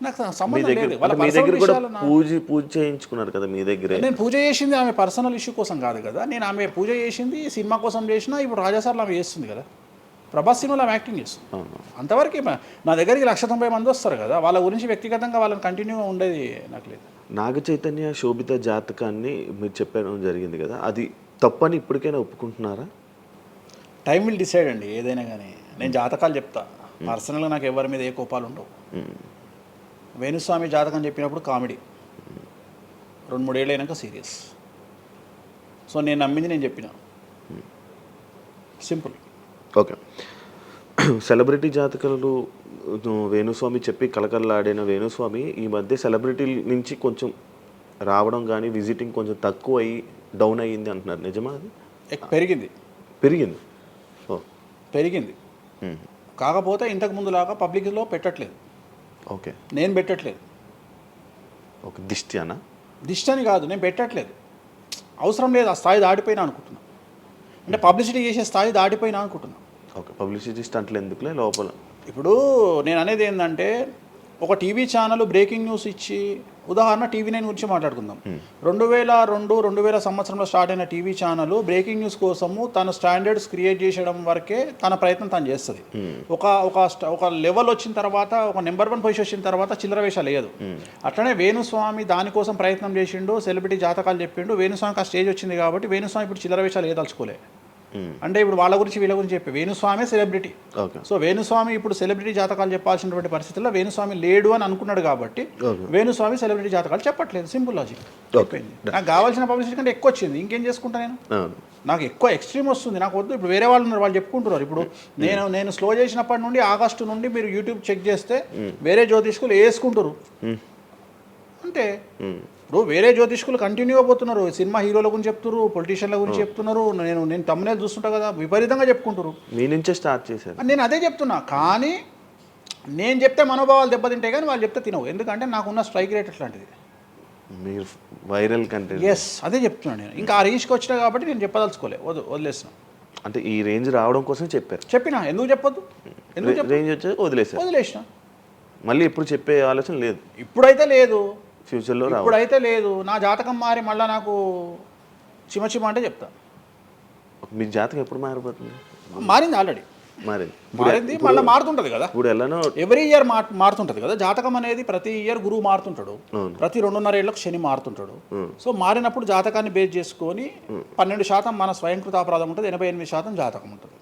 నాకు సంబంధం లేదు. మీ దగ్గర కూడా పూజ చేయించుకున్నారు కదా మీ దగ్గర. నేను పూజ చేసింది ఆమె పర్సనల్ ఇష్యూ కోసం కాదు కదా. నేను ఆమె పూజ చేసింది సినిమా కోసం చేసినా. ఇప్పుడు రాజాసార్లు ఆమె చేస్తుంది కదా, ప్రభాస్ సినిమాలో ఆమె యాక్టింగ్ చేస్తుంది. అంతవరకు నా దగ్గరికి 190 మంది వస్తారు కదా, వాళ్ళ గురించి వ్యక్తిగతంగా వాళ్ళని కంటిన్యూగా ఉండేది నాకు లేదు. నాగ చైతన్య శోభిత జాతకాన్ని మీరు చెప్పడం జరిగింది కదా, అది తప్పని ఇప్పటికైనా ఒప్పుకుంటున్నారా? టైం విల్ డిసైడ్ అండి ఏదైనా కానీ. నేను జాతకాలు చెప్తా, పర్సనల్గా నాకు ఎవరి మీద ఏ కోపాలు ఉండవు. వేణుస్వామి జాతకం చెప్పినప్పుడు కామెడీ, 2-3 ఏళ్ళు అయినాక సీరియస్. సో నేను నమ్మింది నేను చెప్పిన, సింపుల్. ఓకే. సెలబ్రిటీ జాతకాలు వేణుస్వామి చెప్పి కలకల్లాడిన వేణుస్వామి ఈ మధ్య సెలబ్రిటీ నుంచి కొంచెం రావడం కానీ విజిటింగ్ కొంచెం తక్కువ అయ్యి డౌన్ అయ్యింది అంటున్నారు, నిజమా? అది పెరిగింది. ఓ పెరిగింది. కాకపోతే ఇంతకు ముందులాగా పబ్లిక్లో పెట్టట్లేదు. ఓకే, నేను పెట్టట్లేదు. ఓకే, దిష్టి అన్న దిష్టి అని కాదు, నేను పెట్టట్లేదు. అవసరం లేదు, ఆ స్థాయి దాటిపోయినా అనుకుంటున్నా. అంటే పబ్లిసిటీ చేసే స్థాయి దాటిపోయినా అనుకుంటున్నా. ఓకే, పబ్లిసిటీ స్టంట్లు ఎందుకులే లోపల. ఇప్పుడు నేను అనేది ఏంటంటే, ఒక టీవీ ఛానల్ బ్రేకింగ్ న్యూస్ ఇచ్చి, ఉదాహరణ TV9 గురించి మాట్లాడుకుందాం. 2002-2000 సంవత్సరంలో స్టార్ట్ అయిన టీవీ ఛానల్ బ్రేకింగ్ న్యూస్ కోసము తన స్టాండర్డ్స్ క్రియేట్ చేయడం వరకే తన ప్రయత్నం తను చేస్తుంది. ఒక లెవెల్ వచ్చిన తర్వాత, ఒక నెంబర్ 1 పొజిషన్ వచ్చిన తర్వాత చిల్లర వేషాలు లేదు. అట్లనే వేణుస్వామి దానికోసం ప్రయత్నం చేసిండు, సెలబ్రిటీ జాతకాలు చెప్పిండు. వేణుస్వామికి ఆ స్టేజ్ వచ్చింది కాబట్టి వేణుస్వామి ఇప్పుడు చిల్లర వేషాలు ఏదలుచుకోలే. అంటే ఇప్పుడు వాళ్ళ గురించి వీళ్ళ గురించి చెప్పి వేణుస్వామి సెలబ్రిటీ. సో వేణుస్వామి ఇప్పుడు సెలబ్రిటీ జాతకాలు చెప్పాల్సినటువంటి పరిస్థితుల్లో వేణుస్వామి లేడు అని అనుకున్నాడు కాబట్టి వేణుస్వామి సెలబ్రిటీ జాతకాలు చెప్పట్లేదు. Simple logic. నాకు కావాల్సిన పబ్లిసిటీ కంటే ఎక్కువ వచ్చింది, ఇంకేం చేసుకుంటా నేను? నాకు ఎక్కువ ఎక్స్ట్రీమ్ వస్తుంది, నాకు వద్దు. ఇప్పుడు వేరే వాళ్ళు ఉన్నారు, వాళ్ళు చెప్పుకుంటున్నారు. ఇప్పుడు నేను స్లో చేసినప్పటి నుండి ఆగస్టు నుండి మీరు యూట్యూబ్ చెక్ చేస్తే వేరే జ్యోతిష్కులు వేసుకుంటారు అంటే. ఇప్పుడు వేరే జ్యోతిష్కులు కంటిన్యూగా పోతున్నారు, సినిమా హీరోల గురించి చెప్తున్నారు, పొలిటీషియన్ల గురించి చెప్తున్నారు. నేను తమ్మునే చూస్తుంటా కదా, విపరీతంగా చెప్పుకుంటారు. మీ నుంచే స్టార్ట్ చేశారు. నేను అదే చెప్తున్నా. కానీ నేను చెప్తే మనోభావాలు దెబ్బతింటాయి, కానీ వాళ్ళు చెప్తే తినవు. ఎందుకంటే నాకున్న స్ట్రైక్ రేట్ అట్లాంటిది. మీరు వైరల్ కంటెంట్. ఎస్, అదే చెప్తున్నాను నేను. ఇంకా ఆ రేంజ్కి వచ్చినా కాబట్టి నేను చెప్పదలుచుకోలే, వదిలేసిన. అంటే ఈ రేంజ్ రావడం కోసం చెప్పినా. ఎందుకు చెప్పొద్దు? రేంజ్ వచ్చి వదిలేసిన. మళ్ళీ ఎప్పుడు చెప్పే ఆలోచన లేదు. ఇప్పుడైతే లేదు, ఫ్యూచర్లో ఇప్పుడైతే లేదు. నా జాతకం మారి మళ్ళీ నాకు చిమ అంటే చెప్తా. మీ జాతకం ఎప్పుడు మారిపోతుంది? మారింది, ఆల్రెడీ మారింది, మళ్ళీ మారుతుంటది కదా. ఇప్పుడు ఎలానో ఎవ్రీ ఇయర్ మారుతుంటది కదా జాతకం అనేది. ప్రతి ఇయర్ గురువు మారుతుంటాడు, ప్రతి 2.5 ఏళ్ళకు శని మారుతుంటాడు. సో మారినప్పుడు జాతకాన్ని బేస్ చేసుకొని 12% మన స్వయంకృత అపరాధం ఉంటుంది, 88% జాతకం ఉంటుంది.